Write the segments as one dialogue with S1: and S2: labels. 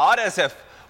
S1: RSF,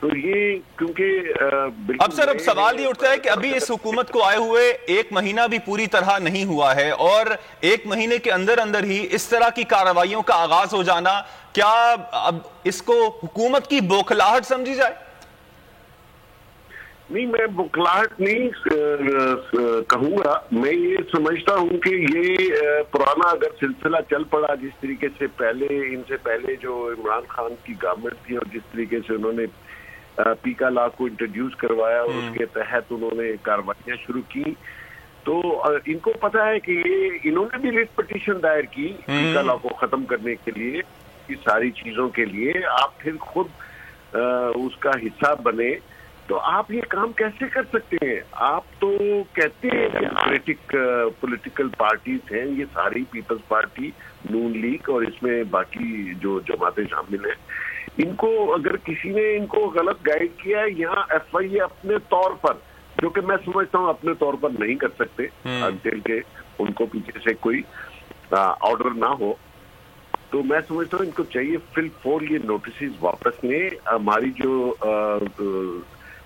S2: تو یہ کیونکہ
S1: اب سر اب سوال یہ اٹھتا ہے کہ ابھی اس حکومت کو آئے ہوئے 1 مہینہ بھی پوری طرح نہیں ہوا ہے، اور 1 مہینے کے اندر اندر ہی اس طرح کی کارروائیوں کا آغاز ہو جانا، کیا اب اس کو حکومت کی بوکھلاہٹ سمجھی جائے؟
S2: نہیں، میں بوکھلاہٹ نہیں کہوں گا، میں یہ سمجھتا ہوں کہ یہ پرانا اگر سلسلہ چل پڑا، جس طریقے سے ان سے پہلے جو عمران خان کی گورنمنٹ تھی اور جس طریقے سے انہوں نے پیکا لا کو انٹروڈیوس کروایا اور اس کے تحت انہوں نے کاروائیاں شروع کی، تو ان کو پتا ہے کہ انہوں نے بھی ریٹ پٹیشن دائر کی پیکا لا کو ختم کرنے کے لیے، اس ساری چیزوں کے لیے آپ پھر خود اس کا حصہ بنے، تو آپ یہ کام کیسے کر سکتے ہیں؟ آپ تو کہتے ہیں کہ پولیٹیکل پارٹیز ہیں، یہ ساری پیپلز پارٹی، نون لیگ اور اس میں باقی جو جماعتیں شامل ہیں، ان کو اگر کسی نے ان کو غلط گائیڈ کیا ہے، یہاں ایف آئی اے اپنے طور پر، جو کہ میں سمجھتا ہوں اپنے طور پر نہیں کر سکتے انٹل کہ ان کو پیچھے سے کوئی آرڈر نہ ہو، تو میں سمجھتا ہوں ان کو چاہیے فل فور یہ نوٹسز واپس لیں۔ ہماری جو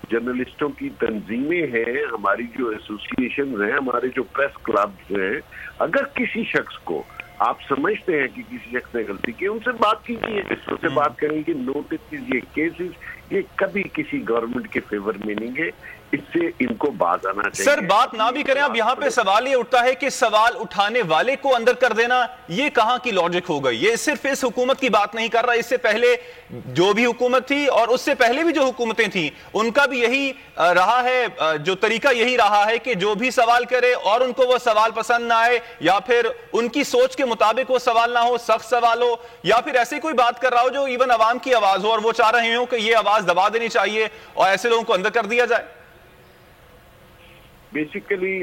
S2: جرنلسٹوں کی تنظیمیں ہیں، ہماری جو ایسوسیشنز ہیں، ہمارے جو پریس کلبز ہیں، اگر کسی شخص کو آپ سمجھتے ہیں کہ کسی شخص نے غلطی کی، ان سے بات کیجیے، ان سے بات کریں کہ نوٹس یہ کیسز یہ کبھی کسی گورنمنٹ کے فیور میں نہیں گے، اس سے ان کو باز آنا چاہیے۔
S1: سر بات نہ بھی کریں، اب یہاں پہ سوال یہ اٹھتا ہے کہ سوال اٹھانے والے کو اندر کر دینا، یہ کہاں کی لاجک ہو گئی؟ یہ صرف اس حکومت کی بات نہیں کر رہا، اس سے پہلے جو بھی حکومت تھی اور اس سے پہلے بھی جو حکومتیں تھیں ان کا بھی یہی رہا ہے، جو طریقہ یہی رہا ہے کہ جو بھی سوال کرے اور ان کو وہ سوال پسند نہ آئے یا پھر ان کی سوچ کے مطابق وہ سوال نہ ہو، سخت سوال ہو، یا پھر ایسے کوئی بات کر رہا ہو جو ایون عوام کی آواز ہو اور وہ چاہ رہے ہوں کہ یہ آواز دبا دینی چاہیے اور ایسے لوگوں کو اندر کر دیا جائے۔
S2: بیسیکلی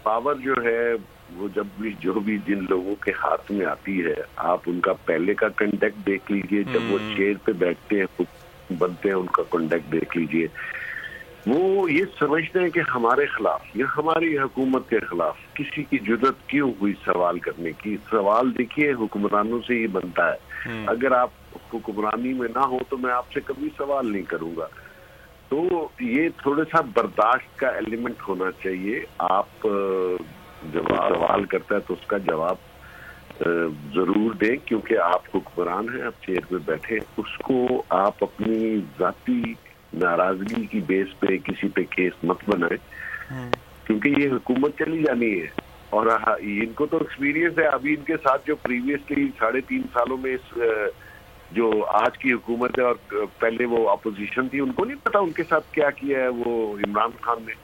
S2: پاور جو ہے وہ جو بھی جن لوگوں کے ہاتھ میں آتی ہے، آپ ان کا پہلے کا کنڈکٹ دیکھ لیجئے، جب وہ چیئر پہ بیٹھتے ہیں بنتے ہیں، ان کا کنڈکٹ دیکھ لیجئے، وہ یہ سمجھتے ہیں کہ ہمارے خلاف یا ہماری حکومت کے خلاف کسی کی جرأت کیوں ہوئی سوال کرنے کی؟ سوال دیکھیے حکمرانوں سے ہی بنتا ہے، اگر آپ حکمرانی میں نہ ہو تو میں آپ سے کبھی سوال نہیں کروں گا، تو یہ تھوڑا سا برداشت کا ایلیمنٹ ہونا چاہیے۔ آپ جب سوال کرتا ہے تو اس کا جواب ضرور دیں، کیونکہ آپ حکمران ہیں، آپ چیئر پہ بیٹھے، اس کو آپ اپنی ذاتی ناراضگی کی بیس پہ کسی پہ کیس مت بنائیں، کیونکہ یہ حکومت چلی جانی ہے، اور ان کو تو ایکسپیرینس ہے ابھی ان کے ساتھ جو پریویسلی 3.5 سالوں میں جو آج کی حکومت ہے اور پہلے وہ اپوزیشن تھی، ان کو نہیں پتا ان کے ساتھ کیا کیا ہے وہ عمران خان نے،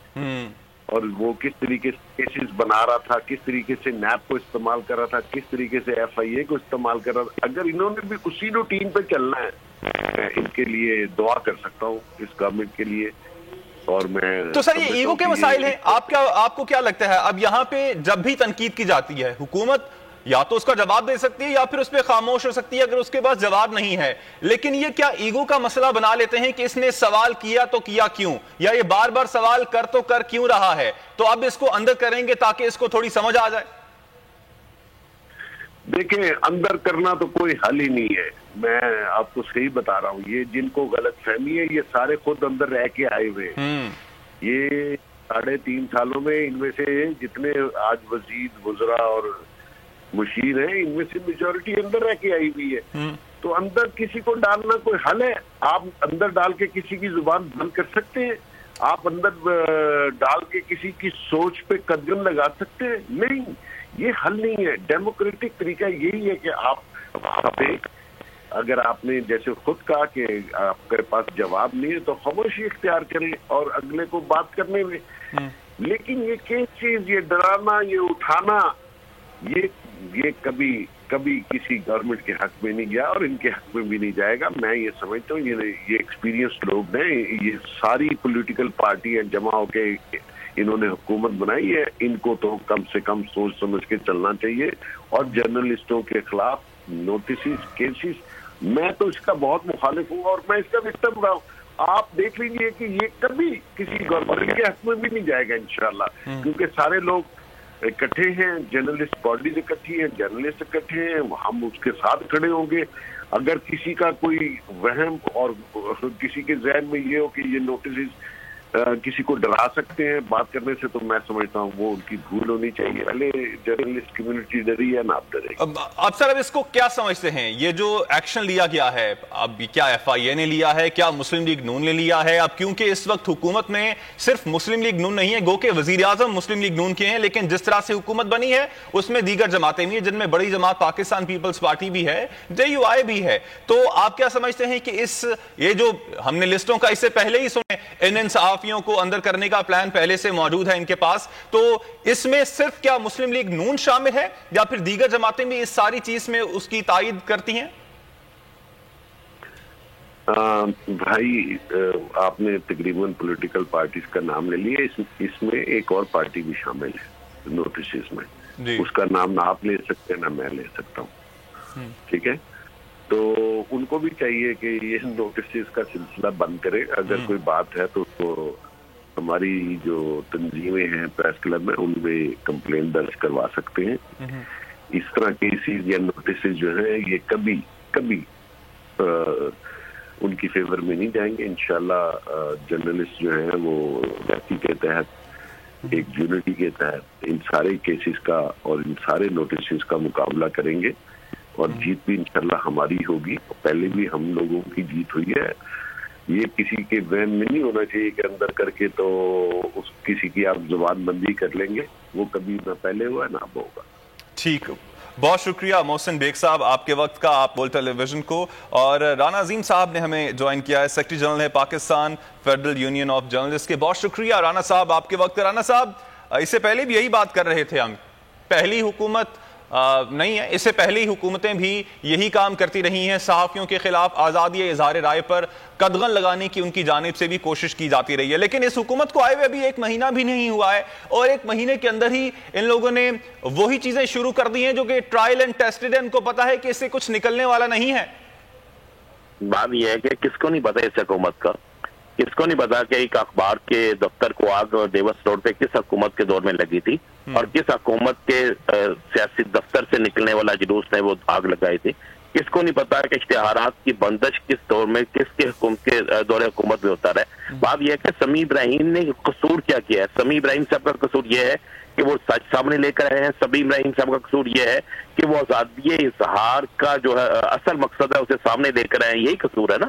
S2: اور وہ کس طریقے سے کیسز بنا رہا تھا، کس طریقے سے نیب کو استعمال کر رہا تھا، کس طریقے سے ایف آئی اے کو استعمال کر رہا تھا۔ اگر انہوں نے بھی اسی روٹین پہ چلنا ہے، میں ان کے لیے دعا کر سکتا ہوں اس گورنمنٹ کے لیے، اور میں
S1: تو سر یہ ایگو کے مسائل ہیں، آپ کو کیا لگتا ہے اب یہاں پہ جب بھی تنقید کی جاتی ہے حکومت یا تو اس کا جواب دے سکتی ہے یا پھر اس پہ خاموش ہو سکتی ہے اگر اس کے پاس جواب نہیں ہے، لیکن یہ کیا ایگو کا مسئلہ بنا لیتے ہیں کہ اس نے سوال کیا تو کیا کیوں، یا یہ بار بار سوال کر تو کر کیوں رہا ہے، تو اب اس کو اندر کریں گے تاکہ اس کو تھوڑی سمجھ آ جائے؟
S2: دیکھیں، اندر کرنا تو کوئی حل ہی نہیں ہے، میں آپ کو صحیح بتا رہا ہوں، یہ جن کو غلط فہمی ہے یہ سارے خود اندر رہ کے آئے ہوئے ہیں، یہ 3.5 سالوں میں ان میں سے جتنے آج وزیر وزراء اور مشیر ہیں، ان میں سے میجورٹی اندر رہ کے آئی ہوئی ہے، تو اندر کسی کو ڈالنا کوئی حل ہے؟ آپ اندر ڈال کے کسی کی زبان بند کر سکتے ہیں؟ آپ اندر ڈال کے کسی کی سوچ پہ قدغن لگا سکتے ہیں؟ نہیں، یہ حل نہیں ہے۔ ڈیموکریٹک طریقہ یہی ہے کہ آپ اگر آپ نے جیسے خود کہا کہ آپ کے پاس جواب نہیں ہے تو خاموشی اختیار کریں اور اگلے کو بات کرنے میں، لیکن یہ کیس چیز، یہ ڈرانا، یہ اٹھانا، یہ کبھی کسی گورنمنٹ کے حق میں نہیں گیا اور ان کے حق میں بھی نہیں جائے گا۔ میں یہ سمجھتا ہوں یہ ایکسپیرینس لوگ ہیں، یہ ساری پولیٹیکل پارٹی جمع ہو کے انہوں نے حکومت بنائی ہے، ان کو تو کم سے کم سوچ سمجھ کے چلنا چاہیے، اور جرنلسٹوں کے خلاف نوٹسز، کیسز، میں تو اس کا بہت مخالف ہوں اور میں اس کا وکٹم رہا ہوں۔ آپ دیکھ لیجئے کہ یہ کبھی کسی گورنمنٹ کے حق میں بھی نہیں جائے گا انشاءاللہ، کیونکہ سارے لوگ اکٹھے ہیں، جرنلسٹ باڈیز اکٹھی ہیں، جرنلسٹ اکٹھے ہیں، ہم اس کے ساتھ کھڑے ہوں گے، اگر کسی کا کوئی وہم اور کسی کے ذہن میں یہ ہو کہ یہ نوٹسز کسی کو ڈرا سکتے ہیں بات کرنے سے، تو میں سمجھتا ہوں وہ ان کی بھول ہونی چاہیے. پہلے جرنلسٹ کمیونٹی ڈری ہے نا آپ ڈرے.
S1: اب سر اب اس کو کیا سمجھتے ہیں؟ یہ جو ایکشن لیا گیا ہے، اب کیا ایف آئی اے نے لیا ہے، کیا مسلم لیگ نون نے لیا ہے؟ اب کیونکہ اس وقت حکومت میں صرف مسلم لیگ نون نہیں ہے، گو کہ وزیر اعظم مسلم لیگ نون کے ہیں، لیکن جس طرح سے حکومت بنی ہے اس میں دیگر جماعتیں بھی ہیں، جن میں بڑی جماعت پاکستان پیپلز پارٹی بھی ہے، جے یو آئی بھی ہے. تو آپ کیا سمجھتے ہیں کہ یہ جو ہم نے لسٹوں کا اس سے پہلے ہی سنے، ان صحافیوں کو اندر کرنے کا پلان پہلے سے موجود ہے ان کے پاس، تو اس میں صرف کیا مسلم لیگ نون شامل ہے یا پھر دیگر جماعتیں بھی اس ساری چیز میں اس کی تائید کرتی ہیں؟
S2: بھائی آپ نے تقریباً پولیٹیکل پارٹیز کا نام لے لیا، اس میں ایک اور پارٹی بھی شامل ہے نوٹسز میں. اس کا نام نہ آپ لے سکتے نہ میں لے سکتا ہوں. ٹھیک ہے، تو ان کو بھی چاہیے کہ یہ نوٹسز کا سلسلہ بند کرے. اگر کوئی بات ہے تو ہماری جو تنظیمیں ہیں پریس کلب میں، ان میں کمپلین درج کروا سکتے ہیں. اس طرح کیسز یا نوٹسز جو ہیں یہ کبھی ان کی فیور میں نہیں جائیں گے. انشاءاللہ جرنلسٹ جو ہیں وہ ویسی کے تحت، ایک یونٹی کے تحت ان سارے کیسز کا اور ان سارے نوٹسز کا مقابلہ کریں گے، اور جیت بھی انشاءاللہ ہماری ہوگی. پہلے بھی ہم لوگوں کی جیت ہوئی ہے. یہ کسی کے ذہن میں نہیں ہونا چاہیے کہ اندر کر کے تو کسی کی آپ زبان بندی کر لیں گے. وہ کبھی نہ پہلے ہوا نہ اب ہوگا.
S1: ٹھیک، بہت شکریہ محسن بیگ صاحب آپ کے وقت کا، آپ بول ٹیلی ویژن کو. اور رانا عظیم صاحب نے ہمیں جوائن کیا ہے، سیکرٹری جنرل ہے Pakistan federal union of journalist کے. بہت شکریہ رانا صاحب آپ کے وقت کا. رانا صاحب اس سے پہلے بھی یہی بات کر رہے تھے، ہم پہلی حکومت نہیں ہے، اس سے پہلی حکومتیں بھی یہی کام کرتی رہی ہیں، صحافیوں کے خلاف آزادی اظہار رائے پر قدغن لگانے کی ان کی جانب سے بھی کوشش کی جاتی رہی ہے. لیکن اس حکومت کو آئے ہوئے ابھی ایک مہینہ بھی نہیں ہوا ہے، اور ایک مہینے کے اندر ہی ان لوگوں نے وہی چیزیں شروع کر دی ہیں جو کہ ٹرائل اینڈ ٹیسٹڈ ہے. ان کو پتا ہے کہ اس سے کچھ نکلنے والا نہیں ہے.
S3: بات یہ ہے کہ کس کو نہیں پتا اس حکومت کا، کس کو نہیں پتا کہ ایک اخبار کے دفتر کو آگ ڈیوس روڈ پہ کس حکومت کے دور میں لگی تھی، اور کس حکومت کے سیاسی دفتر سے نکلنے والا جلوس نے وہ آگ لگائی تھی. کس کو نہیں پتا کہ اشتہارات کی بندش کس دور میں، کس کے دور حکومت میں ہوتا رہا. بات یہ ہے کہ سمیع ابراہیم نے قصور کیا کیا ہے. سمیع ابراہیم صاحب کا قصور یہ ہے کہ وہ سچ سامنے لے کر آئے ہیں. سمیع ابراہیم صاحب کا قصور یہ ہے کہ وہ آزادی اظہار کا جو ہے اصل مقصد ہے اسے سامنے لے کر آئے ہیں. یہی قصور ہے نا.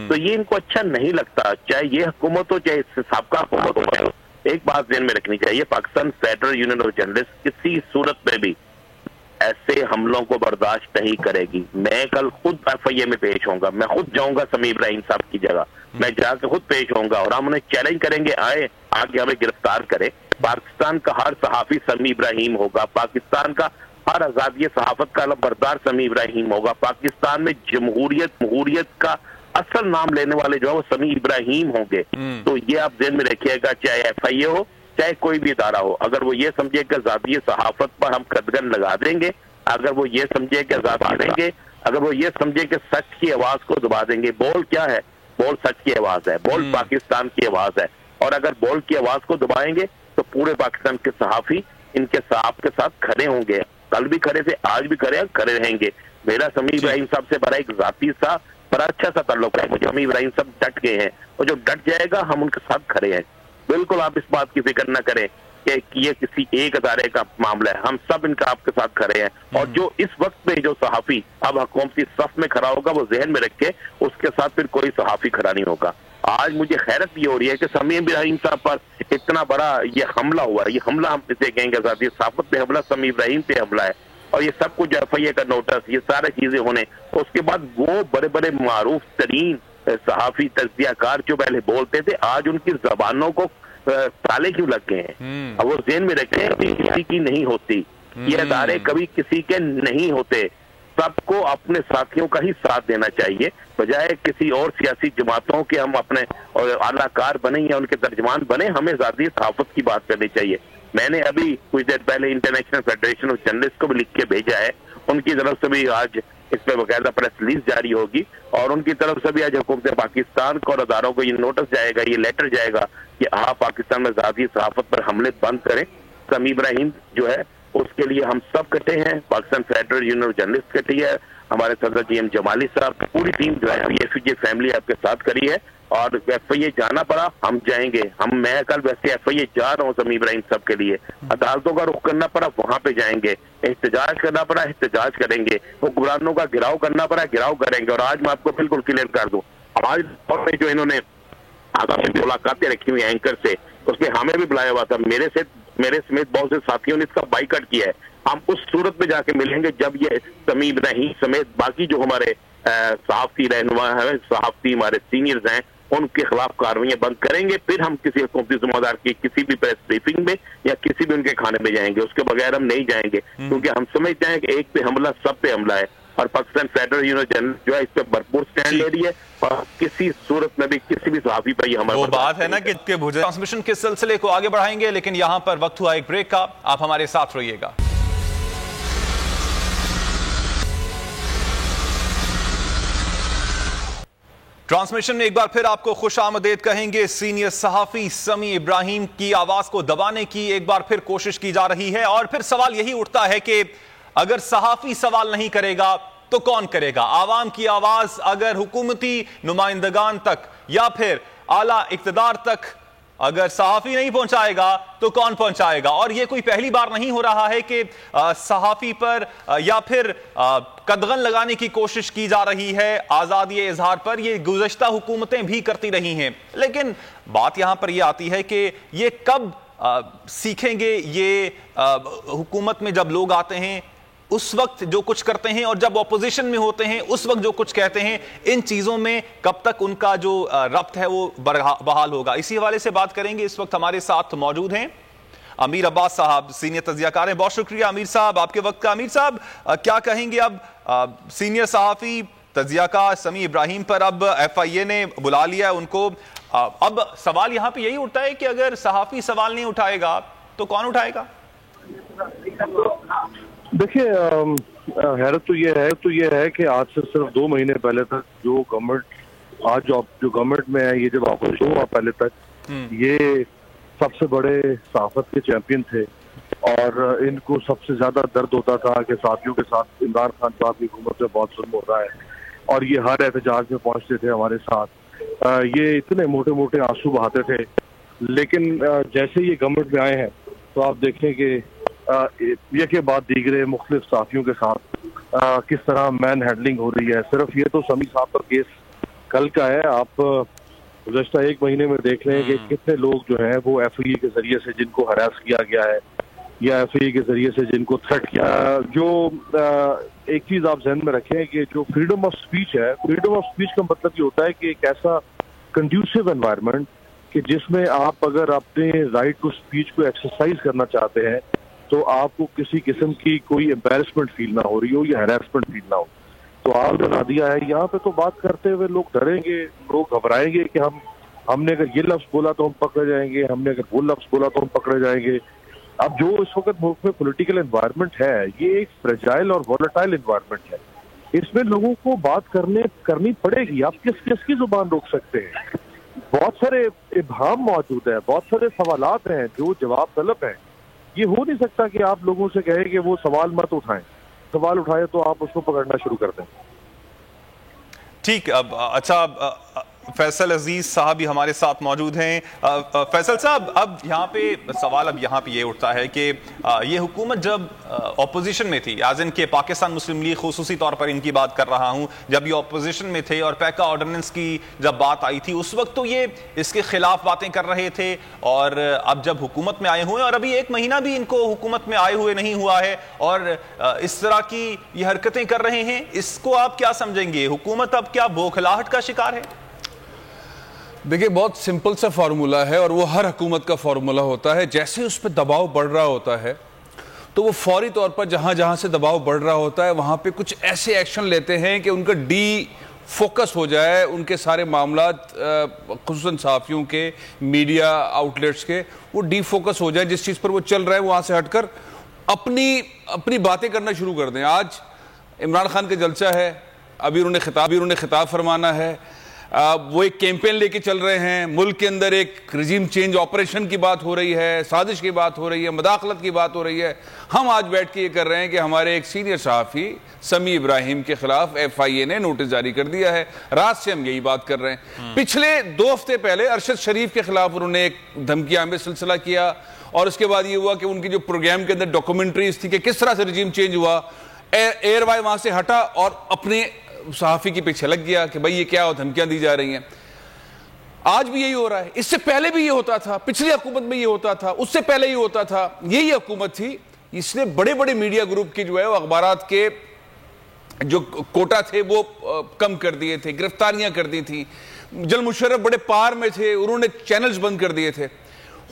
S3: تو یہ ان کو اچھا نہیں لگتا، چاہے یہ حکومت ہو چاہے سابقہ حکومت ہو. ایک بات ذہن میں رکھنی چاہیے، Pakistan federal union of journalist کسی صورت میں بھی ایسے حملوں کو برداشت نہیں کرے گی. میں کل خود ایف آئی اے میں پیش ہوں گا، میں خود جاؤں گا سمیع ابراہیم صاحب کی جگہ، میں جا کے خود پیش ہوں گا، اور ہم انہیں چیلنج کریں گے آئے آگے ہمیں گرفتار کرے. پاکستان کا ہر صحافی سمیع ابراہیم ہوگا، پاکستان کا ہر آزادی صحافت کا علم بردار سمیع ابراہیم ہوگا. پاکستان میں جمہوریت کا اصل نام لینے والے جو ہے وہ سمیع ابراہیم ہوں گے. تو یہ آپ ذہن میں رکھیے گا، چاہے ایف آئی اے ہو چاہے کوئی بھی ادارہ ہو. اگر وہ یہ سمجھے کہ آزادی صحافت پر ہم قدغن لگا دیں گے، اگر وہ یہ سمجھے کہ آزادی دیں گے، اگر وہ یہ سمجھے کہ سچ کی آواز کو دبا دیں گے. بول کیا ہے؟ بول سچ کی آواز ہے، بول پاکستان کی آواز ہے. اور اگر بول کی آواز کو دبائیں گے تو پورے پاکستان کے صحافی ان کے ساتھ کھڑے ہوں گے. کل بھی کھڑے تھے، آج بھی کھڑے رہیں گے. میرا سمیع ابراہیم صاحب سے بڑا ایک ذاتی سا بڑا اچھا سا تعلق ہے. مجھے سمیع ابراہیم صاحب ڈٹ گئے ہیں، اور جو ڈٹ جائے گا ہم ان کے ساتھ کھڑے ہیں. بالکل آپ اس بات کی فکر نہ کریں کہ یہ کسی ایک ادارے کا معاملہ ہے، ہم سب ان کا آپ کے ساتھ کھڑے ہیں. اور جو اس وقت میں جو صحافی اب حکومتی صف میں کھڑا ہوگا وہ ذہن میں رکھے اس کے ساتھ پھر کوئی صحافی کھڑا نہیں ہوگا. آج مجھے حیرت یہ ہو رہی ہے کہ سمیع ابراہیم صاحب پر اتنا بڑا یہ حملہ ہوا ہے. یہ حملہ ہم اسے کہیں گے آزادی صحافت پہ حملہ، سمیع ابراہیم پہ حملہ ہے. اور یہ سب کچھ ایف آئی اے کا نوٹس، یہ سارے چیزیں ہونے، اس کے بعد وہ بڑے بڑے معروف ترین صحافی تجزیہ کار جو پہلے بولتے تھے آج ان کی زبانوں کو تالے کیوں لگ گئے ہیں. اب وہ ذہن میں رکھیں کہ کسی کی نہیں ہوتی، یہ ادارے کبھی کسی کے نہیں ہوتے. سب کو اپنے ساتھیوں کا ہی ساتھ دینا چاہیے، بجائے کسی اور سیاسی جماعتوں کے ہم اپنے اعلیٰ کار بنے یا ان کے ترجمان بنے. ہمیں ذاتی صحافت کی بات کرنی چاہیے. میں نے ابھی کچھ دیر پہلے انٹرنیشنل فیڈریشن آف جرنلسٹ کو بھی لکھ کے بھیجا ہے. ان کی طرف سے بھی آج اس پہ باقاعدہ پریس ریلیز جاری ہوگی، اور ان کی طرف سے بھی آج حکومت پاکستان کو اور اداروں کو یہ نوٹس جائے گا، یہ لیٹر جائے گا کہ آپ پاکستان میں ذاتی صحافت پر حملے بند کریں. سمیع ابراہیم جو ہے اس کے لیے ہم سب کٹے ہیں، Pakistan federal union of journalist کٹی ہے. ہمارے صدر جی ایم جمالی صاحب، پوری ٹیم جو ہے FIA فیملی آپ کے ساتھ کری ہے، اور FIA جانا پڑا ہم جائیں گے. میں کل ویسے FIA جا رہا ہوں سمیع ابراہیم صاحب کے لیے. عدالتوں کا رخ کرنا پڑا وہاں پہ جائیں گے، احتجاج کرنا پڑا احتجاج کریں گے، حکمرانوں کا گھراؤ کرنا پڑا گھراؤ کریں گے. اور آج میں آپ کو بالکل کلیئر کر دوں، آج جو انہوں نے ملاقاتیں رکھی ہوئی اینکر سے، اس میں ہمیں بھی بلایا ہوا تھا، میرے سمیت بہت سے ساتھیوں نے اس کا بائیکاٹ کیا ہے. ہم اس صورت میں جا کے ملیں گے جب یہ سمیع ابراہیم سمیت باقی جو ہمارے صحافتی رہنما ہیں، صحافتی ہمارے سینئرز ہیں، ان کے خلاف کاروائیاں بند کریں گے. پھر ہم کسی حکومتی ذمہ دار کی کسی بھی پریس بریفنگ میں یا کسی بھی ان کے کھانے میں جائیں گے. اس کے بغیر ہم نہیں جائیں گے، کیونکہ ہم سمجھتے ہیں کہ ایک پہ حملہ سب پہ حملہ ہے، اور پاکستان فیڈرل یونین جو ہے اس پہ بھرپور سٹینڈ لے رہی ہے، اور کسی صورت میں بھی کسی بھی صحافی پر یہ ہمارا
S1: وہ بات ہے نا کہ ٹرانسمیشن کے سلسلے کو آگے بڑھائیں گے، لیکن یہاں پر وقت ہوا ایک بریک کا. آپ ہمارے ساتھ رہیے گا. ٹرانسمیشن میں ایک بار پھر آپ کو خوش آمدید کہیں گے. سینئر صحافی سمیع ابراہیم کی آواز کو دبانے کی ایک بار پھر کوشش کی جا رہی ہے، اور پھر سوال یہی اٹھتا ہے کہ اگر صحافی سوال نہیں کرے گا تو کون کرے گا؟ عوام کی آواز اگر حکومتی نمائندگان تک یا پھر اعلیٰ اقتدار تک اگر صحافی نہیں پہنچائے گا تو کون پہنچائے گا؟ اور یہ کوئی پہلی بار نہیں ہو رہا ہے کہ صحافی پر یا پھر قدغن لگانے کی کوشش کی جا رہی ہے آزادی اظہار پر. یہ گزشتہ حکومتیں بھی کرتی رہی ہیں، لیکن بات یہاں پر یہ آتی ہے کہ یہ کب سیکھیں گے؟ یہ حکومت میں جب لوگ آتے ہیں اس وقت جو کچھ کرتے ہیں، اور جب اپوزیشن میں ہوتے ہیں اس وقت جو کچھ کہتے ہیں، ان چیزوں میں کب تک ان کا جو ربط ہے وہ بحال ہوگا؟ اسی حوالے سے بات کریں گے. اس وقت ہمارے ساتھ موجود ہیں امیر عباس صاحب، سینئر تجزیہ کار ہیں. بہت شکریہ امیر صاحب آپ کے وقت کا. امیر صاحب کیا کہیں گے؟ اب سینئر صحافی تجزیہ کار سمیع ابراہیم پر اب FIA نے بلا لیا ہے ان کو. اب سوال یہاں پہ یہی اٹھتا ہے کہ اگر صحافی سوال نہیں اٹھائے گا تو کون اٹھائے گا؟
S4: دیکھیے حیرت تو یہ ہے کہ آج سے صرف 2 مہینے پہلے تک جو گورنمنٹ میں ہے، یہ جب آپریشن ہوا پہلے تک یہ سب سے بڑے صحافت کے چیمپئن تھے، اور ان کو سب سے زیادہ درد ہوتا تھا کہ صحافیوں کے ساتھ عمران خان صاحب کی حکومت سے بہت ظلم ہو رہا ہے، اور یہ ہر احتجاج میں پہنچتے تھے ہمارے ساتھ. یہ اتنے موٹے موٹے آنسو بہاتے تھے. لیکن جیسے یہ گورنمنٹ میں آئے ہیں تو آپ دیکھیں کہ یہ بعد دیگرے مختلف صحافیوں کے ساتھ کس طرح مین ہینڈلنگ ہو رہی ہے. صرف یہ تو سمیع صاحب کا کیس کل کا ہے، آپ گزشتہ 1 مہینے میں دیکھ رہے ہیں کہ کتنے لوگ جو ہیں وہ FIA کے ذریعے سے جن کو ہراس کیا گیا ہے، یا FIA کے ذریعے سے جن کو تھریٹ کیا. جو ایک چیز آپ ذہن میں رکھیں کہ جو فریڈم آف سپیچ ہے، فریڈم آف سپیچ کا مطلب یہ ہوتا ہے کہ ایک ایسا کنڈیوسو انوائرمنٹ کہ جس میں آپ اگر اپنے رائٹ ٹو سپیچ کو ایکسرسائز کرنا چاہتے ہیں تو آپ کو کسی قسم کی کوئی امبیرسمنٹ فیل نہ ہو رہی ہو یا ہیراسمنٹ فیل نہ ہو. تو آپ بنا دیا ہے یہاں پہ، تو بات کرتے ہوئے لوگ ڈریں گے، لوگ گھبرائیں گے کہ ہم نے اگر یہ لفظ بولا تو ہم پکڑے جائیں گے، ہم نے اگر وہ لفظ بولا تو ہم پکڑے جائیں گے. اب جو اس وقت ملک میں پولیٹیکل انوائرمنٹ ہے یہ ایک فریجائل اور وولٹائل انوائرمنٹ ہے. اس میں لوگوں کو بات کرنی پڑے گی. آپ کس کی زبان روک سکتے ہیں؟ بہت سارے ابہام موجود ہیں، بہت سارے سوالات ہیں جو جواب طلب ہیں. یہ ہو نہیں سکتا کہ آپ لوگوں سے کہیں کہ وہ سوال مت اٹھائیں، سوال اٹھائے تو آپ اس کو پکڑنا شروع کر دیں.
S1: ٹھیک. اب اچھا فیصل عزیز صاحب بھی ہمارے ساتھ موجود ہیں. فیصل صاحب اب یہاں پہ سوال یہ اٹھتا ہے کہ یہ حکومت جب اپوزیشن میں تھی، ایز ان کے پاکستان مسلم لیگ خصوصی طور پر ان کی بات کر رہا ہوں، جب یہ اپوزیشن میں تھے اور پیکا آرڈیننس کی جب بات آئی تھی اس وقت تو یہ اس کے خلاف باتیں کر رہے تھے، اور اب جب حکومت میں آئے ہوئے اور ابھی 1 مہینہ بھی ان کو حکومت میں آئے ہوئے نہیں ہوا ہے اور اس طرح کی یہ حرکتیں کر رہے ہیں، اس کو آپ کیا سمجھیں گے؟ حکومت اب کیا بوکھلاہٹ کا شکار ہے؟
S5: دیکھیں بہت سمپل سا فارمولہ ہے، اور وہ ہر حکومت کا فارمولہ ہوتا ہے. جیسے اس پہ دباؤ بڑھ رہا ہوتا ہے تو وہ فوری طور پر جہاں سے دباؤ بڑھ رہا ہوتا ہے وہاں پہ کچھ ایسے ایکشن لیتے ہیں کہ ان کا فوکس ہو جائے، ان کے سارے معاملات خصوصاً صحافیوں کے، میڈیا آؤٹلیٹس کے، وہ فوکس ہو جائے. جس چیز پر وہ چل رہا ہے وہاں سے ہٹ کر اپنی باتیں کرنا شروع کر دیں. آج عمران خان کا جلسہ ہے، ابھی انہوں نے خطاب فرمانا ہے. وہ ایک کیمپین لے کے چل رہے ہیں, ملک کے اندر ایک رجیم چینج آپریشن کی بات ہو رہی ہے, سازش کی بات ہو رہی ہے, مداخلت کی بات ہو رہی ہے. ہم آج بیٹھ کے یہ کر رہے ہیں کہ ہمارے ایک سینئر صحافی سمیع ابراہیم کے خلاف FIA نے نوٹس جاری کر دیا ہے. رات سے ہم یہی بات کر رہے ہیں. پچھلے 2 ہفتے پہلے ارشد شریف کے خلاف انہوں نے ایک دھمکیاں میں سلسلہ کیا, اور اس کے بعد یہ ہوا کہ ان کی جو پروگرام کے اندر ڈاکومنٹریز تھی کہ کس طرح سے رجیم چینج ہوا, ایئر وائی وہاں سے ہٹا اور اپنے صحافی کے پیچھے لگ گیا کہ بھائی یہ کیا دھمکیاں دی جا رہی ہیں. آج بھی یہی ہو رہا ہے. اس سے پہلے بھی یہ ہوتا تھا, پچھلی حکومت میں یہ ہوتا تھا, اس سے پہلے یہ ہوتا تھا. یہی حکومت تھی, اس نے بڑے بڑے میڈیا گروپ کی جو ہے وہ اخبارات کے جو کوٹا تھے وہ کم کر دیے تھے, گرفتاریاں کر دی تھی. جل مشرف بڑے پار میں تھے, انہوں نے چینلز بند کر دیے تھے.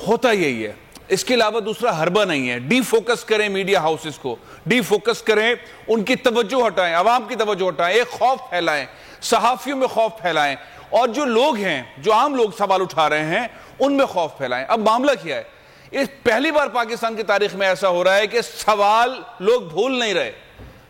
S5: ہوتا یہی ہے, اس کے علاوہ دوسرا حربہ نہیں ہے. ڈی فوکس کریں میڈیا ہاؤسز کو, ڈی فوکس کریں, ان کی توجہ ہٹائیں, عوام کی توجہ ہٹائیں, ایک خوف پھیلائیں, صحافیوں میں خوف پھیلائیں, اور جو لوگ ہیں, جو عام لوگ سوال اٹھا رہے ہیں, ان میں خوف پھیلائیں. اب معاملہ کیا ہے, اس پہلی بار پاکستان کی تاریخ میں ایسا ہو رہا ہے کہ سوال لوگ بھول نہیں رہے.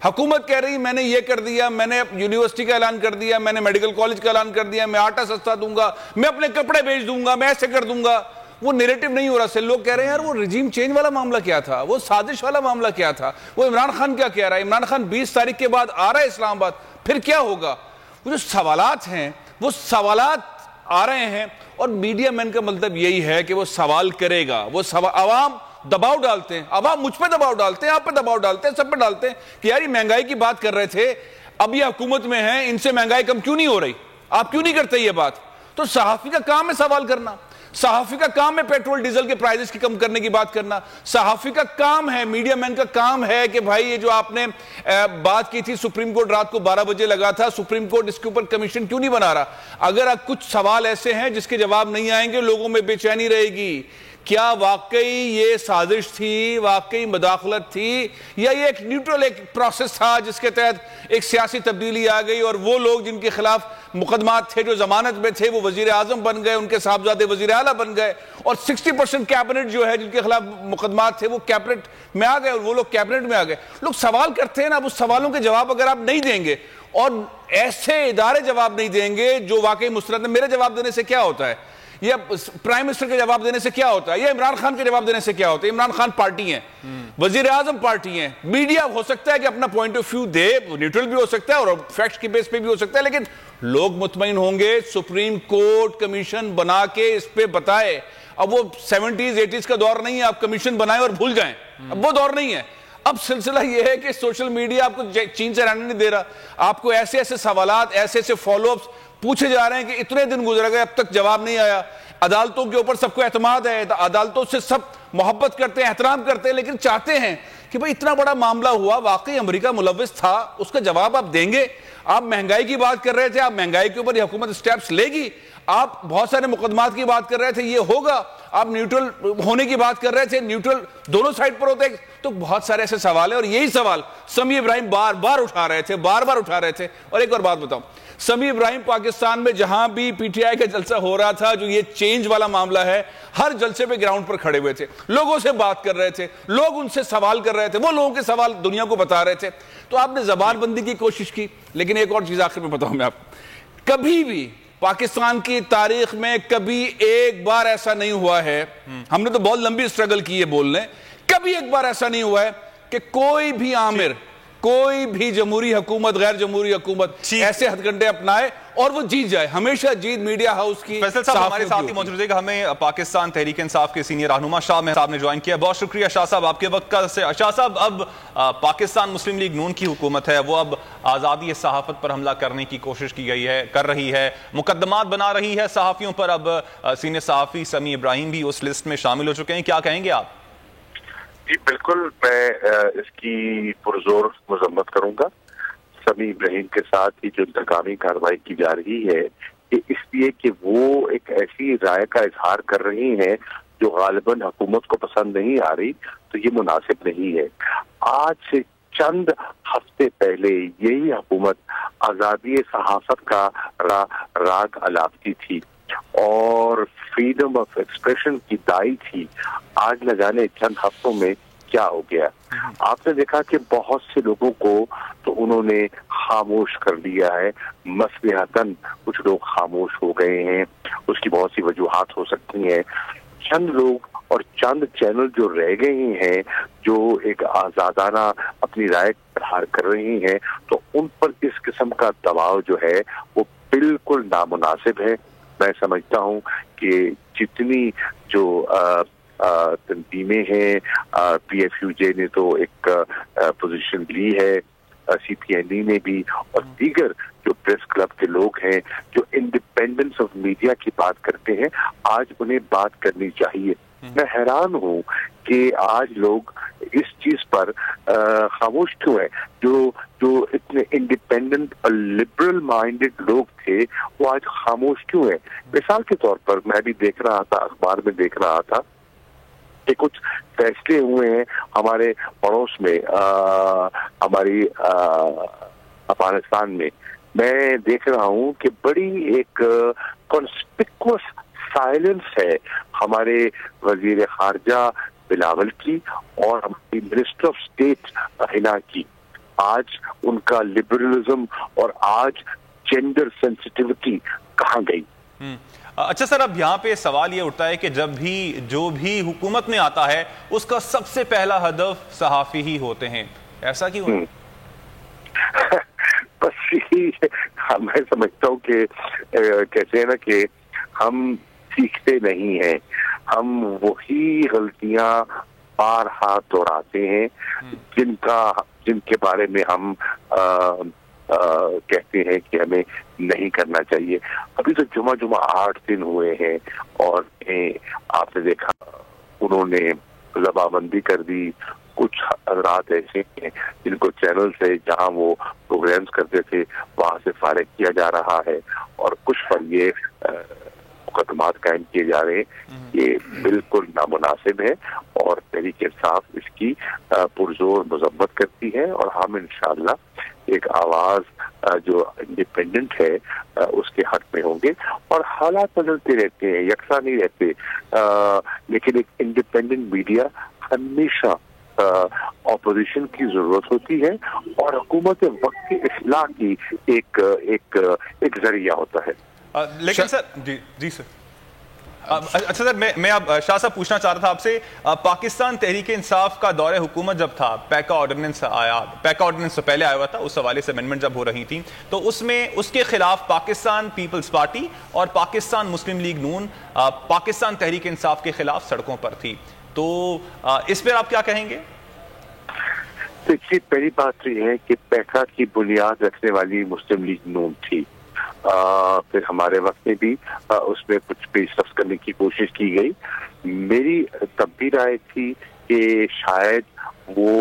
S5: حکومت کہہ رہی میں نے یہ کر دیا, میں نے یونیورسٹی کا اعلان کر دیا, میں نے میڈیکل کالج کا اعلان کر دیا, میں آٹا سستا دوں گا, میں اپنے کپڑے بیچ دوں گا, میں ایسے کر دوں گا. وہ نیریٹو نہیں ہو رہا سے. لوگ کہہ رہے ہیں یار وہ رجیم چینج والا معاملہ کیا تھا, وہ سازش والا معاملہ کیا تھا, وہ عمران خان کیا کہہ رہا ہے, عمران خان 20 تاریخ کے بعد آ رہا ہے اسلام آباد, پھر کیا ہوگا. وہ جو سوالات ہیں وہ سوالات آ رہے ہیں, اور میڈیا مین کا مطلب یہی ہے کہ وہ سوال کرے گا. وہ عوام دباؤ ڈالتے ہیں, عوام مجھ پہ دباؤ ڈالتے ہیں, آپ پہ دباؤ ڈالتے ہیں, سب پہ ڈالتے ہیں کہ یار یہ مہنگائی کی بات کر رہے تھے, اب یہ حکومت میں ہیں, ان سے مہنگائی کم کیوں نہیں ہو رہی, آپ کیوں نہیں کرتے یہ بات. تو صحافی کا کام ہے سوال کرنا, صحافی کا کام ہے پیٹرول ڈیزل کے پرائزز کی کم کرنے کی بات کرنا, صحافی کا کام ہے, میڈیا مین کا کام ہے کہ بھائی یہ جو آپ نے بات کی تھی, سپریم کورٹ رات کو 12 بجے لگا تھا, سپریم کورٹ اس کے اوپر کمیشن کیوں نہیں بنا رہا. اگر کچھ سوال ایسے ہیں جس کے جواب نہیں آئیں گے, لوگوں میں بے چینی رہے گی. کیا واقعی یہ سازش تھی, واقعی مداخلت تھی, یا یہ ایک نیوٹرل ایک پروسیس تھا جس کے تحت ایک سیاسی تبدیلی آ گئی, اور وہ لوگ جن کے خلاف مقدمات تھے جو ضمانت میں تھے وہ وزیر اعظم بن گئے, ان کے صاحبزادے وزیر اعلیٰ بن گئے, اور 60% کیبنٹ جو ہے جن کے خلاف مقدمات تھے وہ کیبنٹ میں آ گئے, اور وہ لوگ کیبنٹ میں آ گئے. لوگ سوال کرتے ہیں نا, اب اس سوالوں کے جواب اگر آپ نہیں دیں گے, اور ایسے ادارے جواب نہیں دیں گے جو واقعی مستند. میرے جواب دینے سے کیا ہوتا ہے, یا پرائم منسٹر کے جواب دینے سے کیا ہوتا ہے, یا عمران خان کے جواب دینے سے کیا ہوتا ہے. عمران خان پارٹی ہیں, وزیر اعظم پارٹی ہیں, میڈیا ہو سکتا ہے کہ اپنا پوائنٹ آف ویو دے, نیوٹرل بھی ہو سکتا ہے اور فیکٹس کی بیس پہ بھی ہو سکتا ہے, لیکن لوگ مطمئن ہوں گے سپریم کورٹ کمیشن بنا کے اس پہ بتائے. اب وہ 70s 80s کا دور نہیں ہے آپ کمیشن بنائیں اور بھول جائیں, اب وہ دور نہیں ہے. اب سلسلہ یہ ہے کہ سوشل میڈیا آپ کو چین سے رہنے نہیں دے رہا, آپ کو ایسے ایسے سوالات, ایسے ایسے فالو اپس پوچھے جا رہے ہیں کہ اتنے دن گزر گئے اب تک جواب نہیں آیا. عدالتوں کے اوپر سب کو اعتماد ہے, عدالتوں سے سب محبت کرتے ہیں, احترام کرتے ہیں, لیکن چاہتے ہیں کہ بھئی اتنا بڑا معاملہ ہوا, واقعی امریکہ ملوث تھا, اس کا جواب آپ دیں گے. آپ مہنگائی کی بات کر رہے تھے, آپ مہنگائی کے اوپر یہ حکومت سٹیپس لے گی. آپ بہت سارے مقدمات کی بات کر رہے تھے, یہ ہوگا. آپ نیوٹرل ہونے کی بات کر رہے تھے, نیوٹرل دونوں سائڈ پر ہوتے ہیں. تو بہت سارے ایسے سوال ہیں, اور یہی سوال سمیع ابراہیم بار بار اٹھا رہے تھے, بار بار اٹھا رہے تھے. اور ایک اور بات بتاؤں, سمیع ابراہیم پاکستان میں جہاں بھی پی ٹی آئی کا جلسہ ہو رہا تھا, جو یہ چینج والا معاملہ ہے, ہر جلسے پہ گراؤنڈ پر کھڑے ہوئے تھے, لوگوں سے بات کر رہے تھے, لوگ ان سے سوال کر رہے تھے, وہ لوگوں کے سوال دنیا کو بتا رہے تھے. تو آپ نے زبان بندی کی کوشش کی, لیکن ایک اور چیز آخر میں بتاؤں میں آپ کو, کبھی بھی پاکستان کی تاریخ میں کبھی ایک بار ایسا نہیں ہوا ہے, ہم نے تو بہت لمبی اسٹرگل کی ہے بولنے, کبھی ایک بار ایسا نہیں ہوا ہے کہ کوئی بھی آمر, کوئی بھی جمہوری حکومت, غیر جمہوری حکومت ایسے ہتھ کنڈے اپنائے اور وہ جیت جائے. ہمیشہ جیت میڈیا ہاؤس کی.
S1: فیصل صاحب ہمارے ساتھ ہی موجود ہے کہ ہمیں پاکستان تحریک انصاف کے سینئر رہنما شاہ مہر صاحب نے جوائن کیا. بہت شکریہ شاہ صاحب آپ کے وقت کا. شاہ صاحب, اب پاکستان مسلم لیگ نون کی حکومت ہے, وہ اب آزادی صحافت پر حملہ کرنے کی کوشش کر رہی ہے, مقدمات بنا رہی ہے صحافیوں پر. اب سینئر صحافی سمیع ابراہیم بھی اس لسٹ میں شامل ہو چکے ہیں, کیا کہیں گے آپ؟
S2: جی بالکل, میں اس کی پرزور مذمت کروں گا. سمیع ابراہیم کے ساتھ ہی جو انتقامی کارروائی کی جا رہی ہے, یہ اس لیے کہ وہ ایک ایسی رائے کا اظہار کر رہی ہیں جو غالباً حکومت کو پسند نہیں آ رہی, تو یہ مناسب نہیں ہے. آج سے چند ہفتے پہلے یہی حکومت آزادی صحافت کا راگ الاپتی تھی اور فریڈم آف ایکسپریشن کی دائی تھی. آج نہ جانے چند ہفتوں میں کیا ہو گیا. آپ نے دیکھا کہ بہت سے لوگوں کو تو انہوں نے خاموش کر دیا ہے, مصلحتاً کچھ لوگ خاموش ہو گئے ہیں. اس کی بہت سی وجوہات ہو سکتی ہیں. چند لوگ اور چند چینل جو رہ گئے ہیں جو ایک آزادانہ اپنی رائے اظہار کر رہی ہیں, تو ان پر اس قسم کا دباؤ جو ہے وہ بالکل نامناسب ہے. میں سمجھتا ہوں کہ جتنی جو تنظیمیں ہیں, پی ایف یو جے نے تو ایک پوزیشن لی ہے, سی پی این ای نے بھی, اور دیگر جو پریس کلب کے لوگ ہیں جو انڈیپینڈنس آف میڈیا کی بات کرتے ہیں, آج انہیں بات کرنی چاہیے. میں حیران ہوں کہ آج لوگ اس چیز پر خاموش کیوں ہیں. جو اتنے انڈیپینڈنٹ اور لبرل مائنڈڈ لوگ تھے وہ آج خاموش کیوں ہیں. مثال کے طور پر میں بھی دیکھ رہا تھا, اخبار میں دیکھ رہا تھا کہ کچھ فیصلے ہوئے ہیں ہمارے پڑوس میں, ہماری افغانستان میں. میں دیکھ رہا ہوں کہ بڑی ایک کانسپیکوس سائلنس ہے ہمارے وزیر خارجہ بلاول کی اور ہماری منسٹر آف اسٹیٹ ہنا کی. آج ان کا لبرلزم اور آج جینڈر سینسٹیوٹی کہاں گئی؟
S1: اچھا سر, اب یہاں پہ سوال یہ اٹھتا ہے کہ جو بھی حکومت میں آتا ہے اس کا سب سے پہلا ہدف صحافی ہی ہوتے ہیں, ایسا کیوں ہے؟
S2: بس میں سمجھتا ہوں کہ کہتے ہیں نا کہ ہم سیکھتے نہیں ہیں, ہم وہی غلطیاں بارہا دہراتے ہیں جن کے بارے میں ہم کہتے ہیں کہ ہمیں نہیں کرنا چاہیے. ابھی تو جمعہ 8 دن ہوئے ہیں اور آپ نے دیکھا انہوں نے زبانبندی کر دی. کچھ حضرات ایسے ہیں جن کو چینل سے جہاں وہ پروگرامز کرتے تھے وہاں سے فارغ کیا جا رہا ہے, اور کچھ پر یہ مقدمات قائم کیے جا رہے ہیں. یہ بالکل نامناسب ہے اور تحریک انصاف اس کی پرزور مذمت کرتی ہے, اور ہم انشاءاللہ ایک آواز جو انڈیپینڈنٹ ہے اس کے حق میں ہوں گے. اور حالات بدلتے رہتے ہیں, یکساں نہیں رہتے, لیکن ایک انڈیپینڈنٹ میڈیا ہمیشہ اپوزیشن کی ضرورت ہوتی ہے اور حکومت وقت کی اصلاح کی ایک ذریعہ ہوتا ہے.
S1: لیکن سر جی سر, اچھا سر, میں اب شاہ صاحب پوچھنا چاہ رہا تھا آپ سے, پاکستان تحریک انصاف کا دور حکومت جب تھا, پیکا آرڈیننس سے پہلے آیا ہوا تھا, اس حوالے سے امینڈمنٹ جب ہو رہی تھی, تو اس میں اس کے خلاف پاکستان پیپلز پارٹی اور پاکستان مسلم لیگ نون پاکستان تحریک انصاف کے خلاف سڑکوں پر تھی. تو اس پر آپ کیا کہیں گے؟
S2: دیکھیے, پہلی بات تو یہ ہے کہ پیکا کی بنیاد رکھنے والی مسلم لیگ نون تھی. پھر ہمارے وقت میں بھی اس میں کچھ پیش رفت کرنے کی کوشش کی گئی. میری تب بھی رائے تھی کہ شاید وہ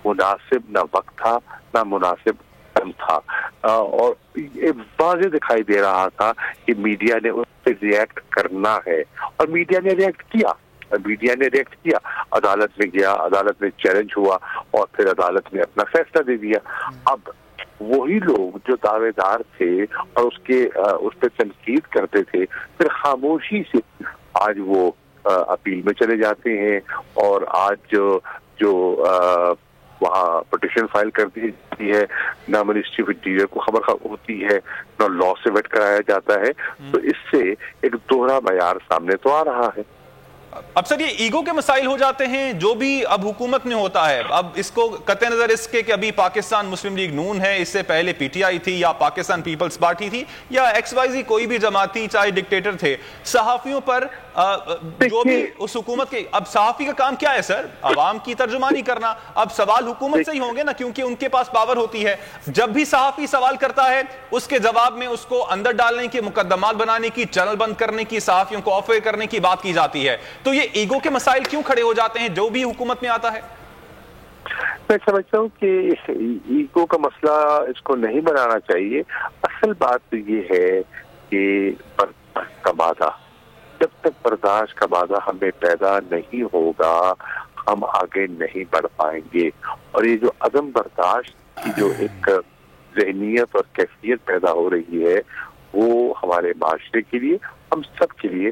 S2: مناسب نہ وقت تھا نہ مناسب ٹائم تھا, اور واضح دکھائی دے رہا تھا کہ میڈیا نے اس پہ ریئیکٹ کرنا ہے, اور میڈیا نے ریئیکٹ کیا. عدالت میں گیا, عدالت میں چیلنج ہوا, اور پھر عدالت نے اپنا فیصلہ دے دیا. اب وہی لوگ جو دعوے دار تھے اور اس پہ تنقید کرتے تھے, پھر خاموشی سے آج وہ اپیل میں چلے جاتے ہیں, اور آج جو وہاں پٹیشن فائل کر دی جاتی ہے, نہ منسٹری آف انٹیریئر کو خبر ہوتی ہے, نہ لا سے ویٹ کرایا جاتا ہے. تو اس سے ایک دوہرا معیار سامنے تو آ رہا ہے.
S1: اب سر, یہ ایگو کے مسائل ہو جاتے ہیں جو بھی اب حکومت میں ہوتا ہے. اب اس کو قطع نظر اس کے کہ ابھی پاکستان مسلم لیگ نون ہے, اس سے پہلے پی ٹی آئی تھی, یا پاکستان پیپلز پارٹی تھی, یا ایکس وائی زی کوئی بھی جماعت تھی, چاہے ڈکٹیٹر تھے, صحافیوں پر جو بھی اس حکومت کے, اب صحافی کا کام کیا ہے سر؟ عوام کی ترجمانی کرنا. اب سوال حکومت سے ہی ہوں گے نا, کیونکہ ان کے پاس پاور ہوتی ہے. جب بھی صحافی سوال کرتا ہے اس کے جواب میں اس کو اندر ڈالنے کی, مقدمات بنانے کی, چینل بند کرنے کی, صحافیوں کو آف کرنے کی بات کی جاتی ہے. تو یہ ایگو کے مسائل کیوں کھڑے ہو جاتے ہیں جو بھی حکومت میں آتا ہے؟
S2: میں سمجھتا ہوں کہ ایگو کا مسئلہ اس کو نہیں بنانا چاہیے. اصل بات یہ ہے کہ برداشت کا مادہ, جب تک برداشت کا مادہ ہمیں پیدا نہیں ہوگا ہم آگے نہیں بڑھ پائیں گے. اور یہ جو عدم برداشت کی جو ایک ذہنیت اور کیفیت پیدا ہو رہی ہے وہ ہمارے معاشرے کے لیے, ہم سب کے لیے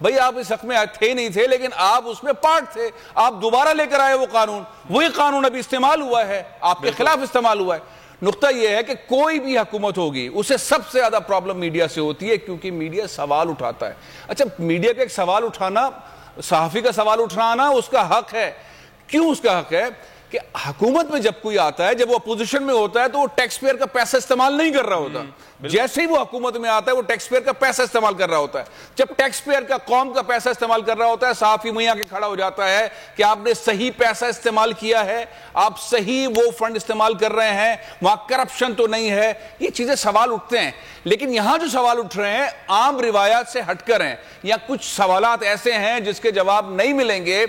S5: بھائی آپ اس حق میں تھے نہیں تھے لیکن آپ اس میں پارٹ تھے, آپ دوبارہ لے کر آئے وہ قانون, وہی قانون ابھی استعمال ہوا ہے, آپ کے خلاف استعمال ہوا ہے. نقطہ یہ ہے کہ کوئی بھی حکومت ہوگی اسے سب سے زیادہ پرابلم میڈیا سے ہوتی ہے, کیونکہ میڈیا سوال اٹھاتا ہے. اچھا, میڈیا کا ایک سوال اٹھانا, صحافی کا سوال اٹھانا اس کا حق ہے. کیوں اس کا حق ہے؟ کہ حکومت میں جب کوئی آتا ہے, جب وہ اپوزیشن میں ہوتا ہے تو وہ ٹیکس پیئر کا پیسہ استعمال نہیں کر رہا ہوتا. جیسے ہی وہ حکومت میں آتا ہے وہ ٹیکس پیئر کا پیسہ استعمال کر رہا ہوتا ہے. جب ٹیکس پیئر کا قوم کا پیسہ استعمال کر رہا ہوتا ہے, صحافی وہیں آ کے کھڑا ہو جاتا ہے کہ آپ نے صحیح پیسہ استعمال کیا ہے, آپ صحیح وہ فنڈ استعمال کر رہے ہیں, وہاں کرپشن تو نہیں ہے. یہ چیزیں سوال اٹھتے ہیں. لیکن یہاں جو سوال اٹھ رہے ہیں عام روایات سے ہٹ کر ہیں, یا کچھ سوالات ایسے ہیں جس کے جواب نہیں ملیں گے,